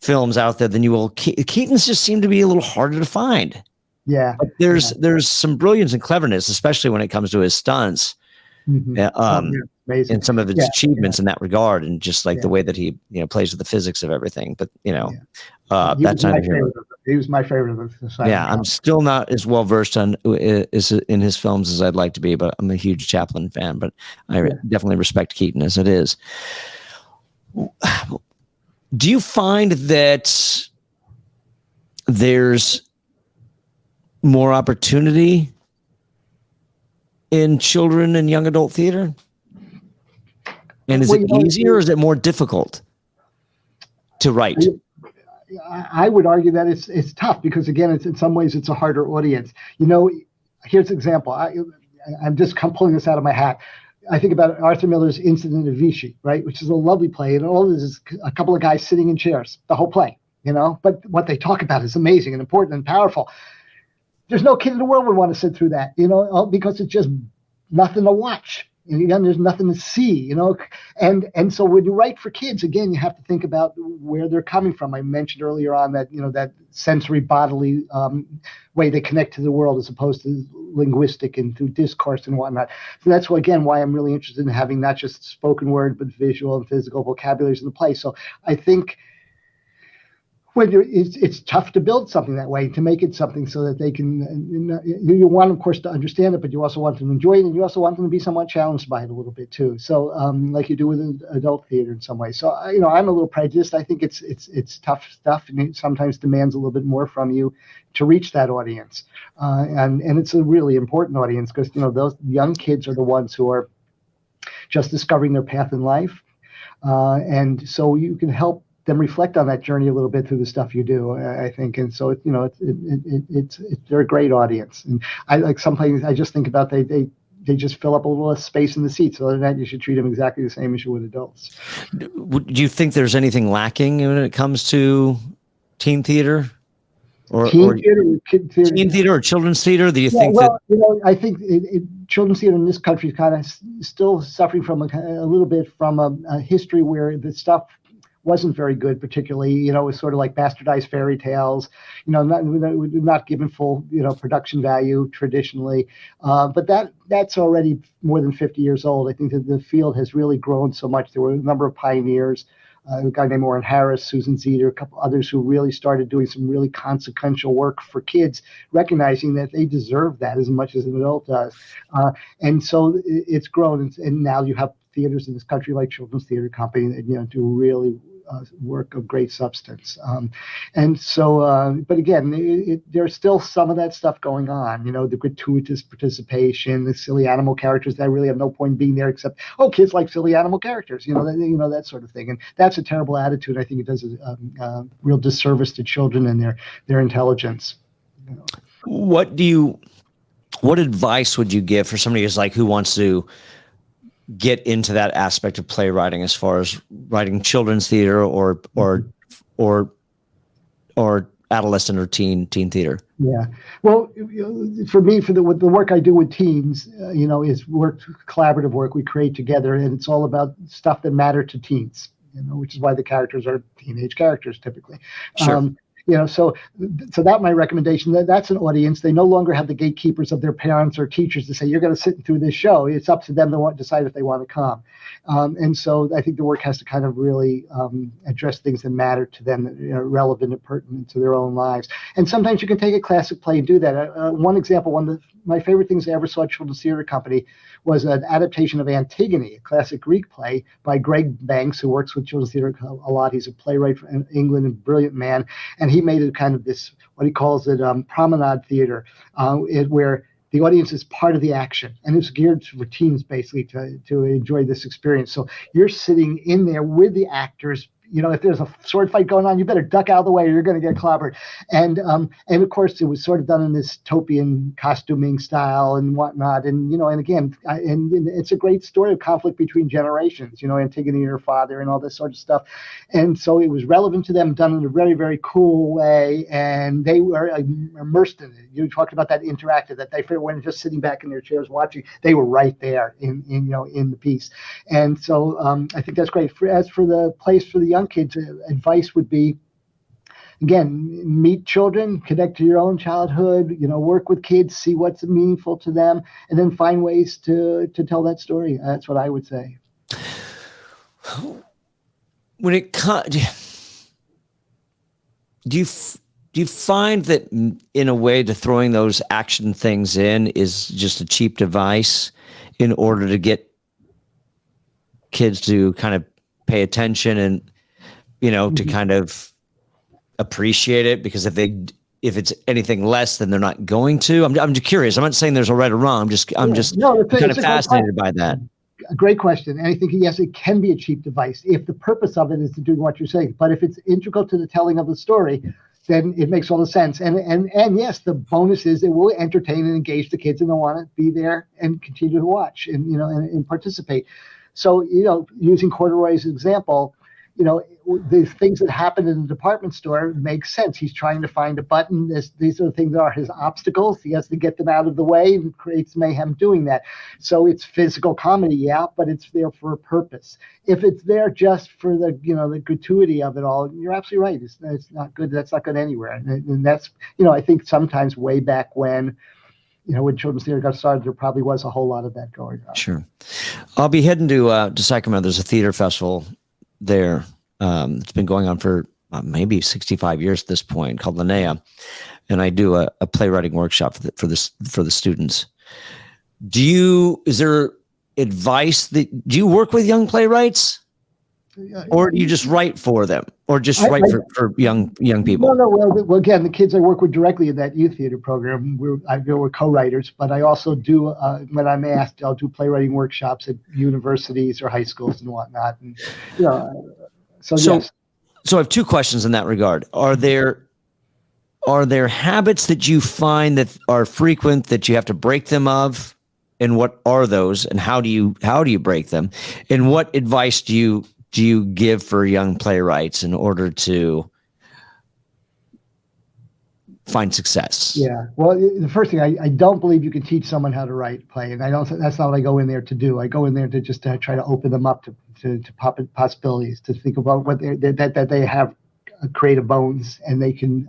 films out there than you will. Keaton's just seem to be a little harder to find. Yeah, but there's some brilliance and cleverness, especially when it comes to his stunts. Mm-hmm. And some of his achievements in that regard, and just like the way that he plays with the physics of everything. But that's not he was my favorite of the side. Yeah, I'm still not as well versed in his films as I'd like to be, but I'm a huge Chaplin fan. But I definitely respect Keaton as it is. Do you find that there's more opportunity in children and young adult theater? And is it easier or is it more difficult to write? I would argue that it's tough because, again, in some ways it's a harder audience. Here's an example. I'm just pulling this out of my hat. I think about Arthur Miller's Incident at Vichy, right, which is a lovely play, and all this is a couple of guys sitting in chairs, the whole play, But what they talk about is amazing and important and powerful. There's no kid in the world would want to sit through that, because it's just nothing to watch. And again, there's nothing to see, and so when you write for kids, again, you have to think about where they're coming from. I mentioned earlier on that, that sensory bodily way they connect to the world as opposed to linguistic and through discourse and whatnot. So that's why I'm really interested in having not just spoken word, but visual and physical vocabularies in the play. So I think Well, it's tough to build something that way, to make it something so that they can, you want, of course, to understand it, but you also want them to enjoy it, and you also want them to be somewhat challenged by it a little bit too. So like you do with adult theater in some way. So, I'm a little prejudiced. I think it's tough stuff, and it sometimes demands a little bit more from you to reach that audience. And it's a really important audience, because, those young kids are the ones who are just discovering their path in life. And so you can help them reflect on that journey a little bit through the stuff you do, I think. And so, they're a great audience. And sometimes I just think about they just fill up a little less space in the seats. So other than that, you should treat them exactly the same as you would adults. Do you think there's anything lacking when it comes to teen theater? Or Kid theater, teen theater or children's theater? Do you think that? I think children's theater in this country is kind of still suffering from a little bit from a history where the stuff wasn't very good, particularly. It was sort of like bastardized fairy tales, not given full, production value traditionally. But that's already more than 50 years old. I think that the field has really grown so much. There were a number of pioneers. A guy named Warren Harris, Susan Zeder, a couple others who really started doing some really consequential work for kids, recognizing that they deserve that as much as an adult does. And so it's grown, and now you have theaters in this country like Children's Theater Company that do really work of great substance. And so, but again, there's still some of that stuff going on, the gratuitous participation, the silly animal characters that really have no point in being there except, kids like silly animal characters, that sort of thing. And that's a terrible attitude. I think it does a real disservice to children and their intelligence. What advice would you give for somebody who wants to get into that aspect of playwriting, as far as writing children's theater or adolescent or teen theater? Yeah. Well, for me, for the work I do with teens, is collaborative work we create together, and it's all about stuff that matter to teens, which is why the characters are teenage characters typically. Sure. So that's my recommendation. That's an audience. They no longer have the gatekeepers of their parents or teachers to say, you're going to sit through this show. It's up to them to decide if they want to come. And so I think the work has to kind of really address things that matter to them, that are relevant and pertinent to their own lives. And sometimes you can take a classic play and do that. One example, one of my favorite things I ever saw at Children's Theater Company was an adaptation of Antigone, a classic Greek play by Greg Banks, who works with Children's Theater a lot. He's a playwright from England, a brilliant man. And he made it kind of this, what he calls it, promenade theater, where the audience is part of the action, and it's geared for teens basically to enjoy this experience. So you're sitting in there with the actors. If there's a sword fight going on, you better duck out of the way or you're going to get clobbered. And of course, it was sort of done in this Topian costuming style and whatnot. And, and again, and it's a great story of conflict between generations, Antigone and her father and all this sort of stuff. And so it was relevant to them, done in a very, very cool way. And they were immersed in it. You talked about that interactive, that they weren't just sitting back in their chairs watching. They were right there in the piece. And so I think that's great. As for the place for the young kids, advice would be, again, meet children, connect to your own childhood, work with kids, see what's meaningful to them, and then find ways to tell that story. That's what I would say. When it comes, do you find that in a way to throwing those action things in is just a cheap device in order to get kids to kind of pay attention and to kind of appreciate it? Because if it's anything less, then they're not going to. I'm just curious. I'm not saying there's a right or wrong. I'm just kind of fascinated by that. A great question. And I think, yes, it can be a cheap device if the purpose of it is to do what you're saying. But if it's integral to the telling of the story, then it makes all the sense. And yes, the bonus is it will entertain and engage the kids, and they'll want to be there and continue to watch and and participate. So, using Corduroy as an example, the things that happen in the department store make sense. He's trying to find a button. These are the things that are his obstacles. He has to get them out of the way and creates mayhem doing that. So it's physical comedy, yeah, but it's there for a purpose. If it's there just for the the gratuity of it all, you're absolutely right. It's not good. That's not good anywhere. And that's I think sometimes way back when when Children's Theater got started, there probably was a whole lot of that going on. Sure. I'll be heading to Sacramento. There's a theater festival there. It's been going on for maybe 65 years at this point, called Linnea, and I do a playwriting workshop for the students. Is there advice do you work with young playwrights, or do you just write for them, or just write for young people? No. Well, again, the kids I work with directly in that youth theater program, we're co-writers, but I also do, when I'm asked, I'll do playwriting workshops at universities or high schools and whatnot. And, so yes. So I have two questions in that regard. Are there habits that you find that are frequent that you have to break them of? And what are those, and how do you break them? And what advice do you give for young playwrights in order to find success? Yeah. Well, the first thing, I don't believe you can teach someone how to write play, and that's not what I go in there to do. I go in there to just try to open them up to possibilities, to think about what that they have creative bones, and they can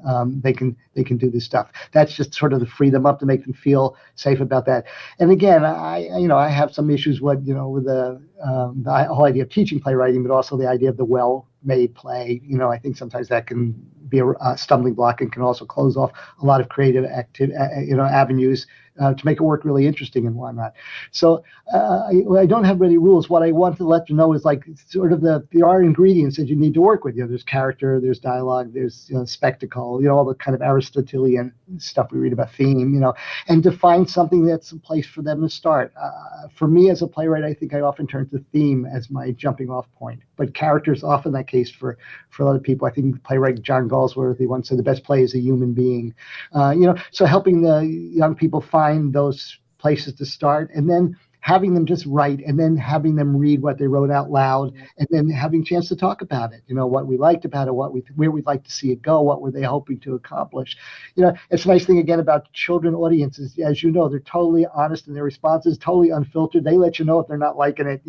do this stuff. That's just sort of to free them up, to make them feel safe about that. And again, I have some issues with the whole idea of teaching playwriting, but also the idea of the well-made play. I think sometimes that can be a stumbling block, and can also close off a lot of creative avenues to make it work really interesting and whatnot. So I don't have any rules. What I want to let you know is, like, sort of there are ingredients that you need to work with. There's character, there's dialogue, there's spectacle, all the kind of Aristotelian stuff we read about theme, and to find something that's a place for them to start. For me as a playwright, I think I often turn to theme as my jumping off point, but character is often that case for a lot of people. I think playwright John Galsworthy once said the best play is a human being. So helping the young people find those places to start, and then having them just write, and then having them read what they wrote out loud, and then having a chance to talk about it, what we liked about it, where we'd like to see it go, what were they hoping to accomplish. It's a nice thing again about children audiences, as they're totally honest in their responses, totally unfiltered. They let you know if they're not liking it,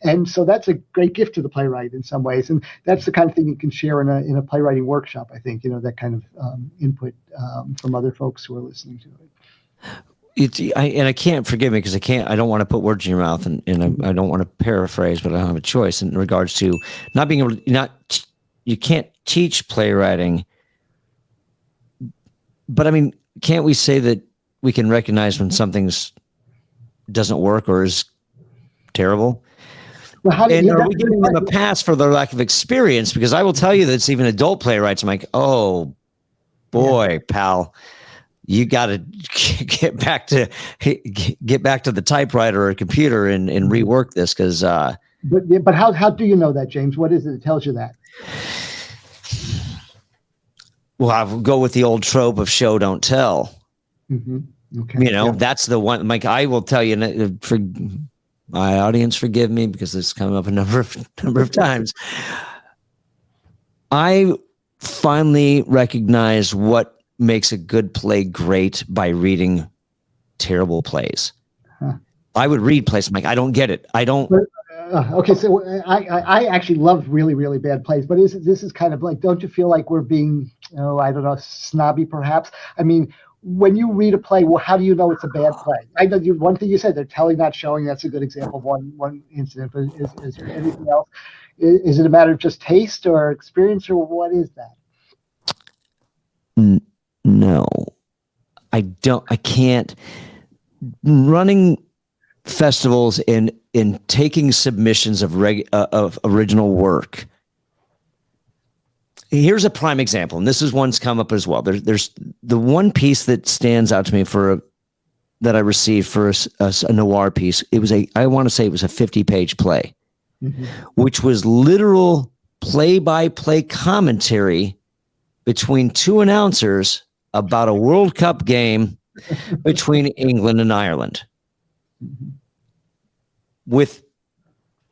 and so that's a great gift to the playwright in some ways, and that's the kind of thing you can share in a playwriting workshop. I think that kind of input from other folks who are listening to it. I can't, forgive me, because I don't want to put words in your mouth, and I don't want to paraphrase, but I don't have a choice in regards to not being able to, you can't teach playwriting, but I mean, can't we say that we can recognize when something's doesn't work or is terrible? Well, are we giving them a pass for their lack of experience? Because I will tell you that it's even adult playwrights. I'm like, oh boy, pal, you got to get back to the typewriter or computer and rework this, because. But how do you know that, James? What is it that tells you that? Well, I'll go with the old trope of show don't tell. Mm-hmm. Okay. That's the one. Mike, I will tell you, for my audience, forgive me, because this has come up a number of times. I finally recognize what makes a good play great by reading terrible plays. Huh. I would read plays. I'm like, I don't get it. I don't. Okay, so I actually love really, really bad plays, but this is kind of like, don't you feel like we're being, I don't know, snobby perhaps? I mean, when you read a play, well, how do you know it's a bad play? I know one thing you said, they're telling, not showing. That's a good example of one incident. But is there anything else? Is it a matter of just taste or experience, or what is that? No, I don't. I can't. Running festivals and taking submissions of original work. Here's a prime example, and this is one's come up as well. There's the one piece that stands out to me that I received for a noir piece. I want to say it was a 50-page play, mm-hmm. which was literal play-by-play commentary between two announcers about a World Cup game between England and Ireland, mm-hmm. with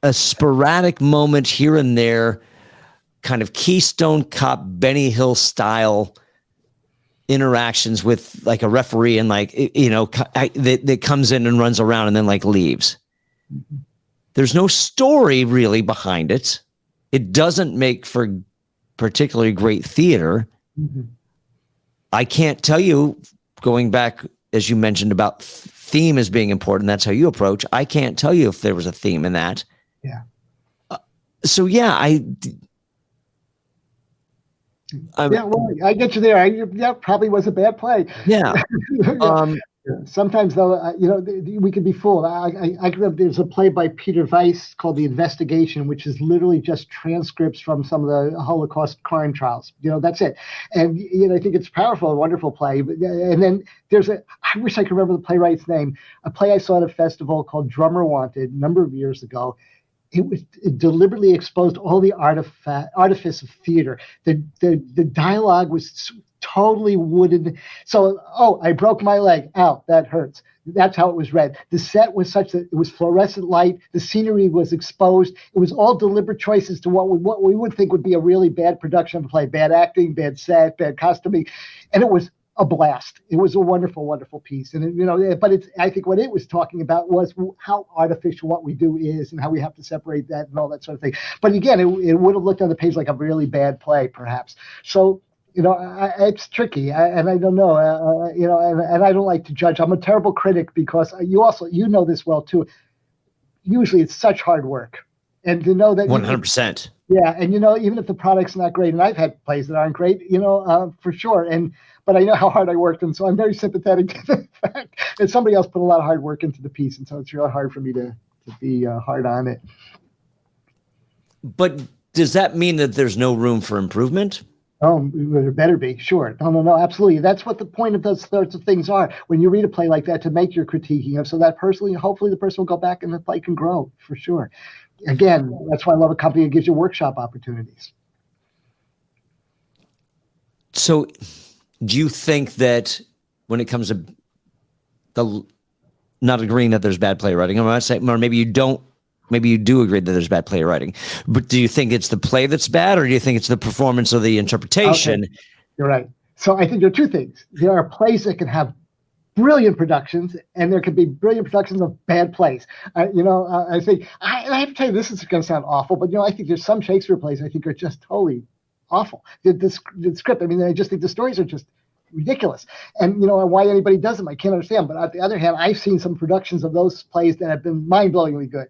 a sporadic moment here and there, kind of Keystone Cop, Benny Hill style interactions with like a referee and that comes in and runs around and then leaves. Mm-hmm. There's no story really behind it. It doesn't make for particularly great theater. Mm-hmm. I can't tell you, going back, as you mentioned, about theme as being important. That's how you approach. I can't tell you if there was a theme in that. Yeah. So yeah, Yeah, well, I get you there. That probably was a bad play. Yeah. Yeah. Sometimes, though, we could be fooled. I remember there's a play by Peter Weiss called The Investigation, which is literally just transcripts from some of the Holocaust crime trials. That's it. And I think it's powerful, a wonderful play. And then I wish I could remember the playwright's name. A play I saw at a festival called Drummer Wanted a number of years ago. It deliberately exposed all the artifice of theater. The dialogue was totally wooden. So, I broke my leg. Ow, that hurts. That's how it was read. The set was such that it was fluorescent light. The scenery was exposed. It was all deliberate choices to what we would think would be a really bad production of a play. Bad acting, bad set, bad costuming. And it was a blast. It was a wonderful, wonderful piece. And, but I think what it was talking about was how artificial what we do is and how we have to separate that and all that sort of thing. But again, it would have looked on the page like a really bad play, perhaps. So, it's tricky, and I don't know, and I don't like to judge. I'm a terrible critic because you know this well too. Usually, it's such hard work, and to know that 100%. Yeah, and even if the product's not great, and I've had plays that aren't great, for sure. But I know how hard I worked, and so I'm very sympathetic to the fact that somebody else put a lot of hard work into the piece, and so it's really hard for me to be hard on it. But does that mean that there's no room for improvement? Oh, there better be, sure. No, absolutely. That's what the point of those sorts of things are. When you read a play like that, to make your critiquing of, so that hopefully the person will go back and the play can grow, for sure. Again, that's why I love a company that gives you workshop opportunities. So do you think that when it comes to not agreeing that there's bad playwriting, I'm not saying, or maybe you do agree that there's bad playwriting, but do you think it's the play that's bad, or do you think it's the performance or the interpretation? Okay. You're right. So I think there are two things. There are plays that can have brilliant productions, and there could be brilliant productions of bad plays. I think I have to tell you, this is going to sound awful, but I think there's some Shakespeare plays I think are just totally awful. The script, I just think the stories are just ridiculous, and why anybody does them, I can't understand. But on the other hand, I've seen some productions of those plays that have been mind-blowingly good.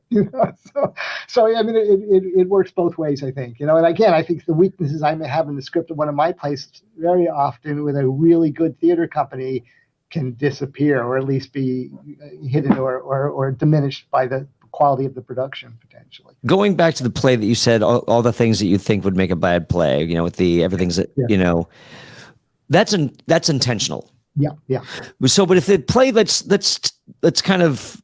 So it works both ways, I think. And again, I think the weaknesses I may have in the script of one of my plays very often with a really good theater company can disappear, or at least be hidden or diminished by the quality of the production, potentially. Going back to the play that you said, all the things that you think would make a bad play, with the everything's that that's intentional. Yeah. So, but if the play, let's kind of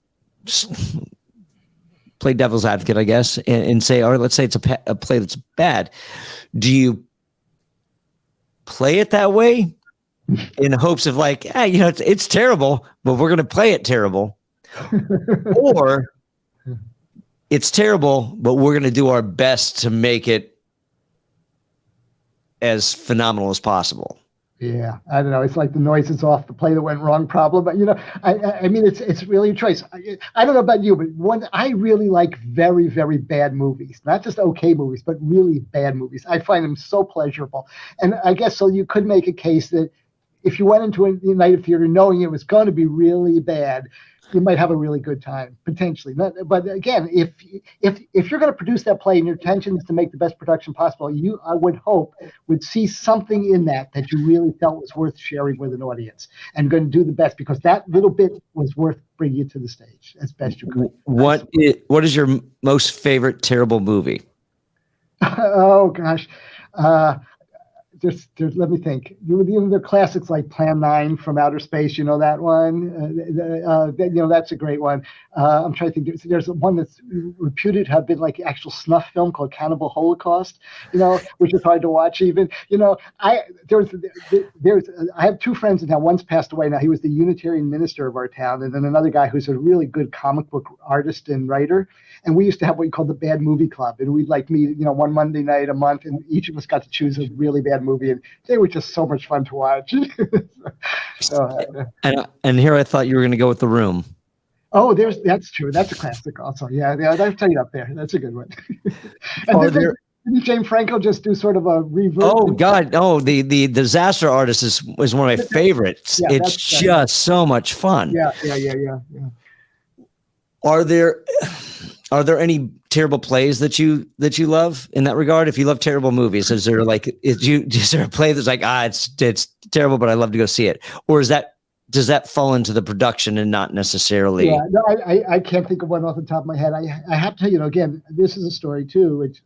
play devil's advocate, I guess, and say, or let's say it's a play that's bad. Do you play it that way in hopes of like, it's terrible, but we're going to play it terrible, or it's terrible, but we're going to do our best to make it as phenomenal as possible? Yeah, I don't know. It's like the noise is off, the play that went wrong problem. But I mean, it's really a choice. I don't know about you, but I really like very, very bad movies, not just okay movies, but really bad movies. I find them so pleasurable. And I guess so you could make a case that if you went into a night of theater knowing it was going to be really bad, you might have a really good time, potentially. But again, if you're going to produce that play and your intention is to make the best production possible, I would hope would see something in that you really felt was worth sharing with an audience and going to do the best, because that little bit was worth bringing you to the stage as best you could. What is your most favorite terrible movie? Oh gosh. Let me think. There are classics like Plan 9 from Outer Space. You know that one? That's a great one. I'm trying to think. There's one that's reputed to have been like actual snuff film called Cannibal Holocaust, which is hard to watch even. I have two friends in town. One's passed away now. He was the Unitarian minister of our town, and then another guy who's a really good comic book artist and writer. And we used to have what we called the Bad Movie Club, and we'd like meet, one Monday night a month, and each of us got to choose a really bad movie, and they were just so much fun to watch. And here I thought you were going to go with The Room. Oh, that's true. That's a classic also. Yeah, I'll tell you up there. That's a good one. And didn't James Franco just do sort of a reverse? Oh God, no! The Disaster Artist is one of my favorites. Yeah, it's just so much fun. Yeah. Are there? Are there any terrible plays that you love in that regard? If you love terrible movies, is there a play that's like, it's terrible, but I love to go see it? Or does that fall into the production and not necessarily? Yeah, no, I can't think of one off the top of my head. I have to tell you, again, this is a story too. Which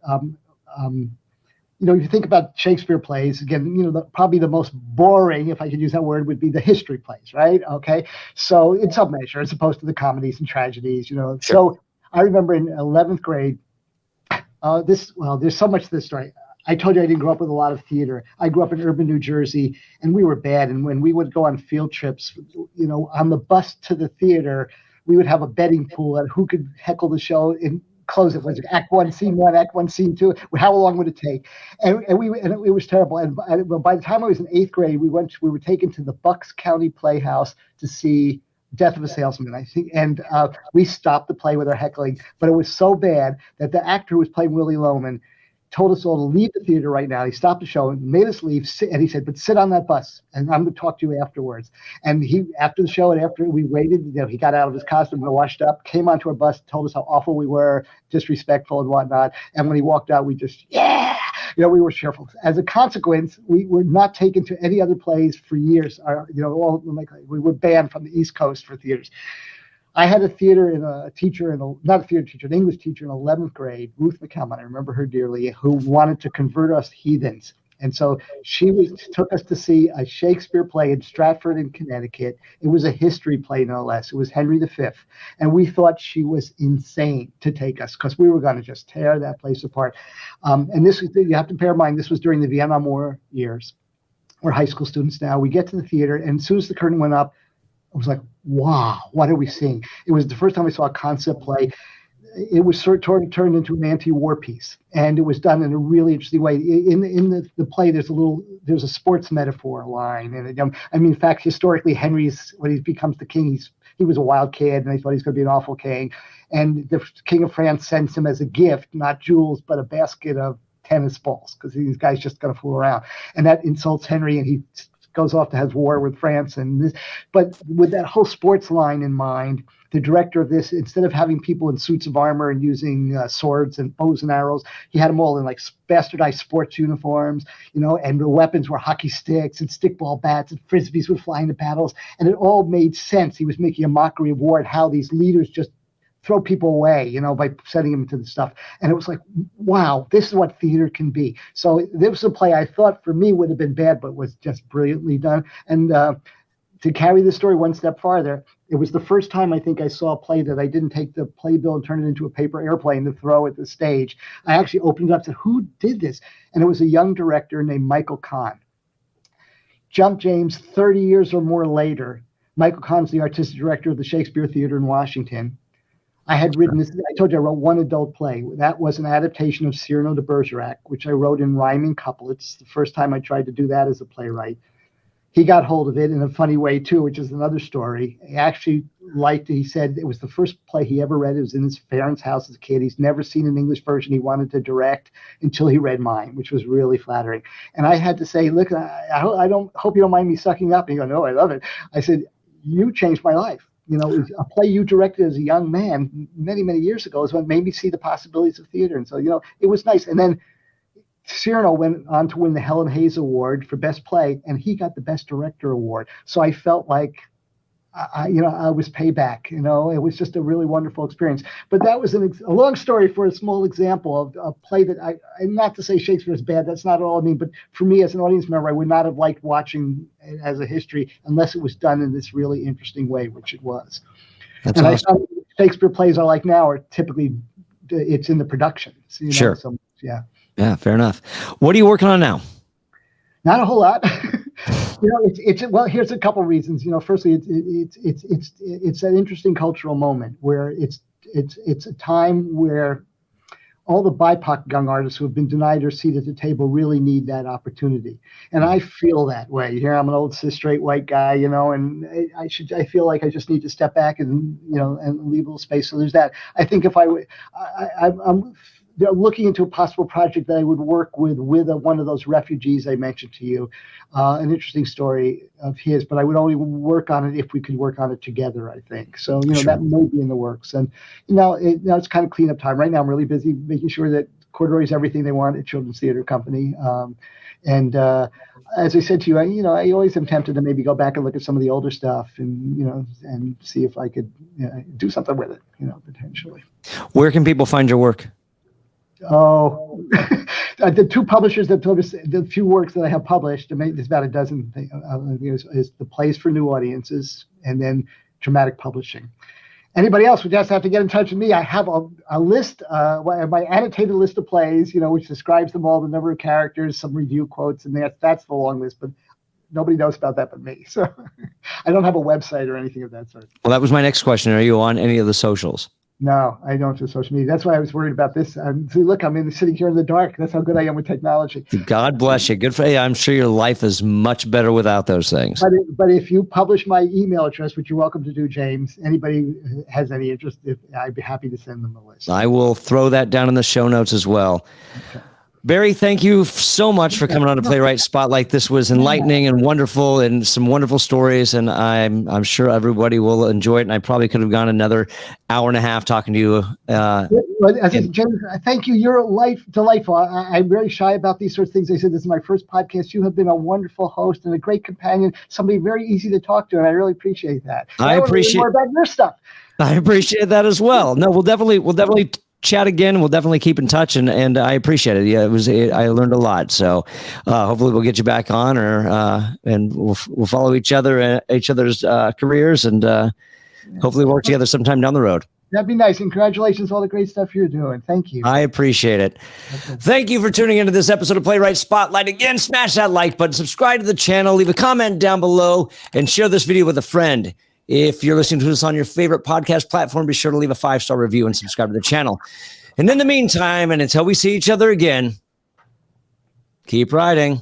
if you think about Shakespeare plays, again, probably the most boring, if I could use that word, would be the history plays, right? Okay, so in some measure, as opposed to the comedies and tragedies, Sure. So I remember in 11th grade, there's so much to this story. I told you I didn't grow up with a lot of theater. I grew up in urban New Jersey, and we were bad. And when we would go on field trips, on the bus to the theater, we would have a betting pool at who could heckle the show and close it. Was it Act 1, Scene 1, Act 1, Scene 2? How long would it take? And it was terrible. And by the time I was in 8th grade, we were taken to the Bucks County Playhouse to see Death of a Salesman, I think. And we stopped the play with our heckling. But it was so bad that the actor who was playing Willie Loman told us all to leave the theater right now. He stopped the show and made us leave. And he said, but sit on that bus and I'm going to talk to you afterwards. And after the show and after we waited, he got out of his costume and washed up, came onto our bus, told us how awful we were, disrespectful and whatnot. And when he walked out, we just, we were cheerful. As a consequence, we were not taken to any other plays for years. We were banned from the East Coast for theaters. I had an English teacher in 11th grade, Ruth McCallum, I remember her dearly, who wanted to convert us heathens. And so took us to see a Shakespeare play in Stratford in Connecticut. It was a history play, no less. It was Henry V. And we thought she was insane to take us because we were going to just tear that place apart. And you have to bear in mind, this was during the Vietnam War years. We're high school students now. We get to the theater, and as soon as the curtain went up, I was like, wow, what are we seeing? It was the first time I saw a concept play. It was sort of turned into an anti-war piece, and it was done in a really interesting way. In the play, there's a sports metaphor line, and in fact, historically, when he becomes the king, he was a wild kid, and they thought he was going to be an awful king, and the king of France sends him as a gift, not jewels, but a basket of tennis balls, because these guys just going to fool around, and that insults Henry, and he goes off to have war with France but with that whole sports line in mind, the director of this, instead of having people in suits of armor and using swords and bows and arrows, he had them all in like bastardized sports uniforms, and the weapons were hockey sticks and stickball bats and frisbees would fly into battles, and it all made sense. He was making a mockery of war and how these leaders just throw people away, by sending them to the stuff. And it was like, wow, this is what theater can be. So this was a play I thought for me would have been bad, but was just brilliantly done. And to carry the story one step farther, it was the first time I think I saw a play that I didn't take the playbill and turn it into a paper airplane to throw at the stage. I actually opened it up and said, who did this? And it was a young director named Michael Kahn. Jump James, 30 years or more later, Michael Kahn's the artistic director of the Shakespeare Theater in Washington. I had written this. I told you I wrote one adult play. That was an adaptation of Cyrano de Bergerac, which I wrote in rhyming couplets. The first time I tried to do that as a playwright. He got hold of it in a funny way, too, which is another story. He actually liked it. He said it was the first play he ever read. It was in his parents' house as a kid. He's never seen an English version he wanted to direct until he read mine, which was really flattering. And I had to say, look, I hope you don't mind me sucking up. And he goes, no, I love it. I said, you changed my life. A play you directed as a young man many, many years ago is what made me see the possibilities of theater. And so, it was nice. And then Cyrano went on to win the Helen Hayes Award for Best Play, and he got the Best Director Award. So I felt like, I was payback. It was just a really wonderful experience. But that was a long story for a small example of a play that and not to say Shakespeare is bad, that's not all I mean, but for me as an audience member, I would not have liked watching it as a history unless it was done in this really interesting way, which it was. That's and awesome. I found Shakespeare plays I like now are typically, it's in the productions. Sure. So, yeah. Yeah, fair enough. What are you working on now? Not a whole lot. Well, here's a couple reasons. Firstly, it's an interesting cultural moment where it's a time where all the BIPOC young artists who have been denied their seat at the table really need that opportunity. And I feel that way. I'm an old cis straight white guy, and I feel like I just need to step back and leave a little space. So there's that. I think if I'm they're looking into a possible project that I would work with one of those refugees I mentioned to you. An interesting story of his, but I would only work on it if we could work on it together, I think. So, Sure. that may be in the works. And now it's kind of cleanup time. Right now I'm really busy making sure that Corduroy is everything they want at Children's Theater Company. As I said to you, I always am tempted to maybe go back and look at some of the older stuff and see if I could do something with it, potentially. Where can people find your work? Oh, the two publishers that published the few works that I have published, there's about a dozen, is the Plays for New Audiences and then Dramatic Publishing. Anybody else would just have to get in touch with me. I have a list, my annotated list of plays, which describes them all, the number of characters, some review quotes, and that's the long list. But nobody knows about that but me. So I don't have a website or anything of that sort. Well, that was my next question. Are you on any of the socials? No, I don't do social media. That's why I was worried about this. See, look, I'm sitting here in the dark. That's how good I am with technology. God bless you. Good for you. I'm sure your life is much better without those things. But if you publish my email address, which you're welcome to do, James, anybody who has any interest, I'd be happy to send them a list. I will throw that down in the show notes as well. Okay. Barry, thank you so much for coming on to Playwright Spotlight. This was enlightening and wonderful, and some wonderful stories, and I'm sure everybody will enjoy it. And I probably could have gone another hour and a half talking to you. James, thank you. You're delightful. I'm very shy about these sorts of things. I said this is my first podcast. You have been a wonderful host and a great companion, somebody very easy to talk to, and I really appreciate that. I appreciate more about your stuff. I appreciate that as well. No, we'll definitely chat again. We'll definitely keep in touch, and I appreciate it. Yeah, I learned a lot. So hopefully we'll get you back on, and we'll follow each other's careers, and hopefully work together sometime down the road. That'd be nice. And congratulations on all the great stuff you're doing. Thank you. I appreciate it. Okay. Thank you for tuning into this episode of Playwright Spotlight. Again, smash that like button, subscribe to the channel, leave a comment down below, and share this video with a friend. If you're listening to this on your favorite podcast platform, be sure to leave a 5-star review and subscribe to the channel. And in the meantime, and until we see each other again, keep writing.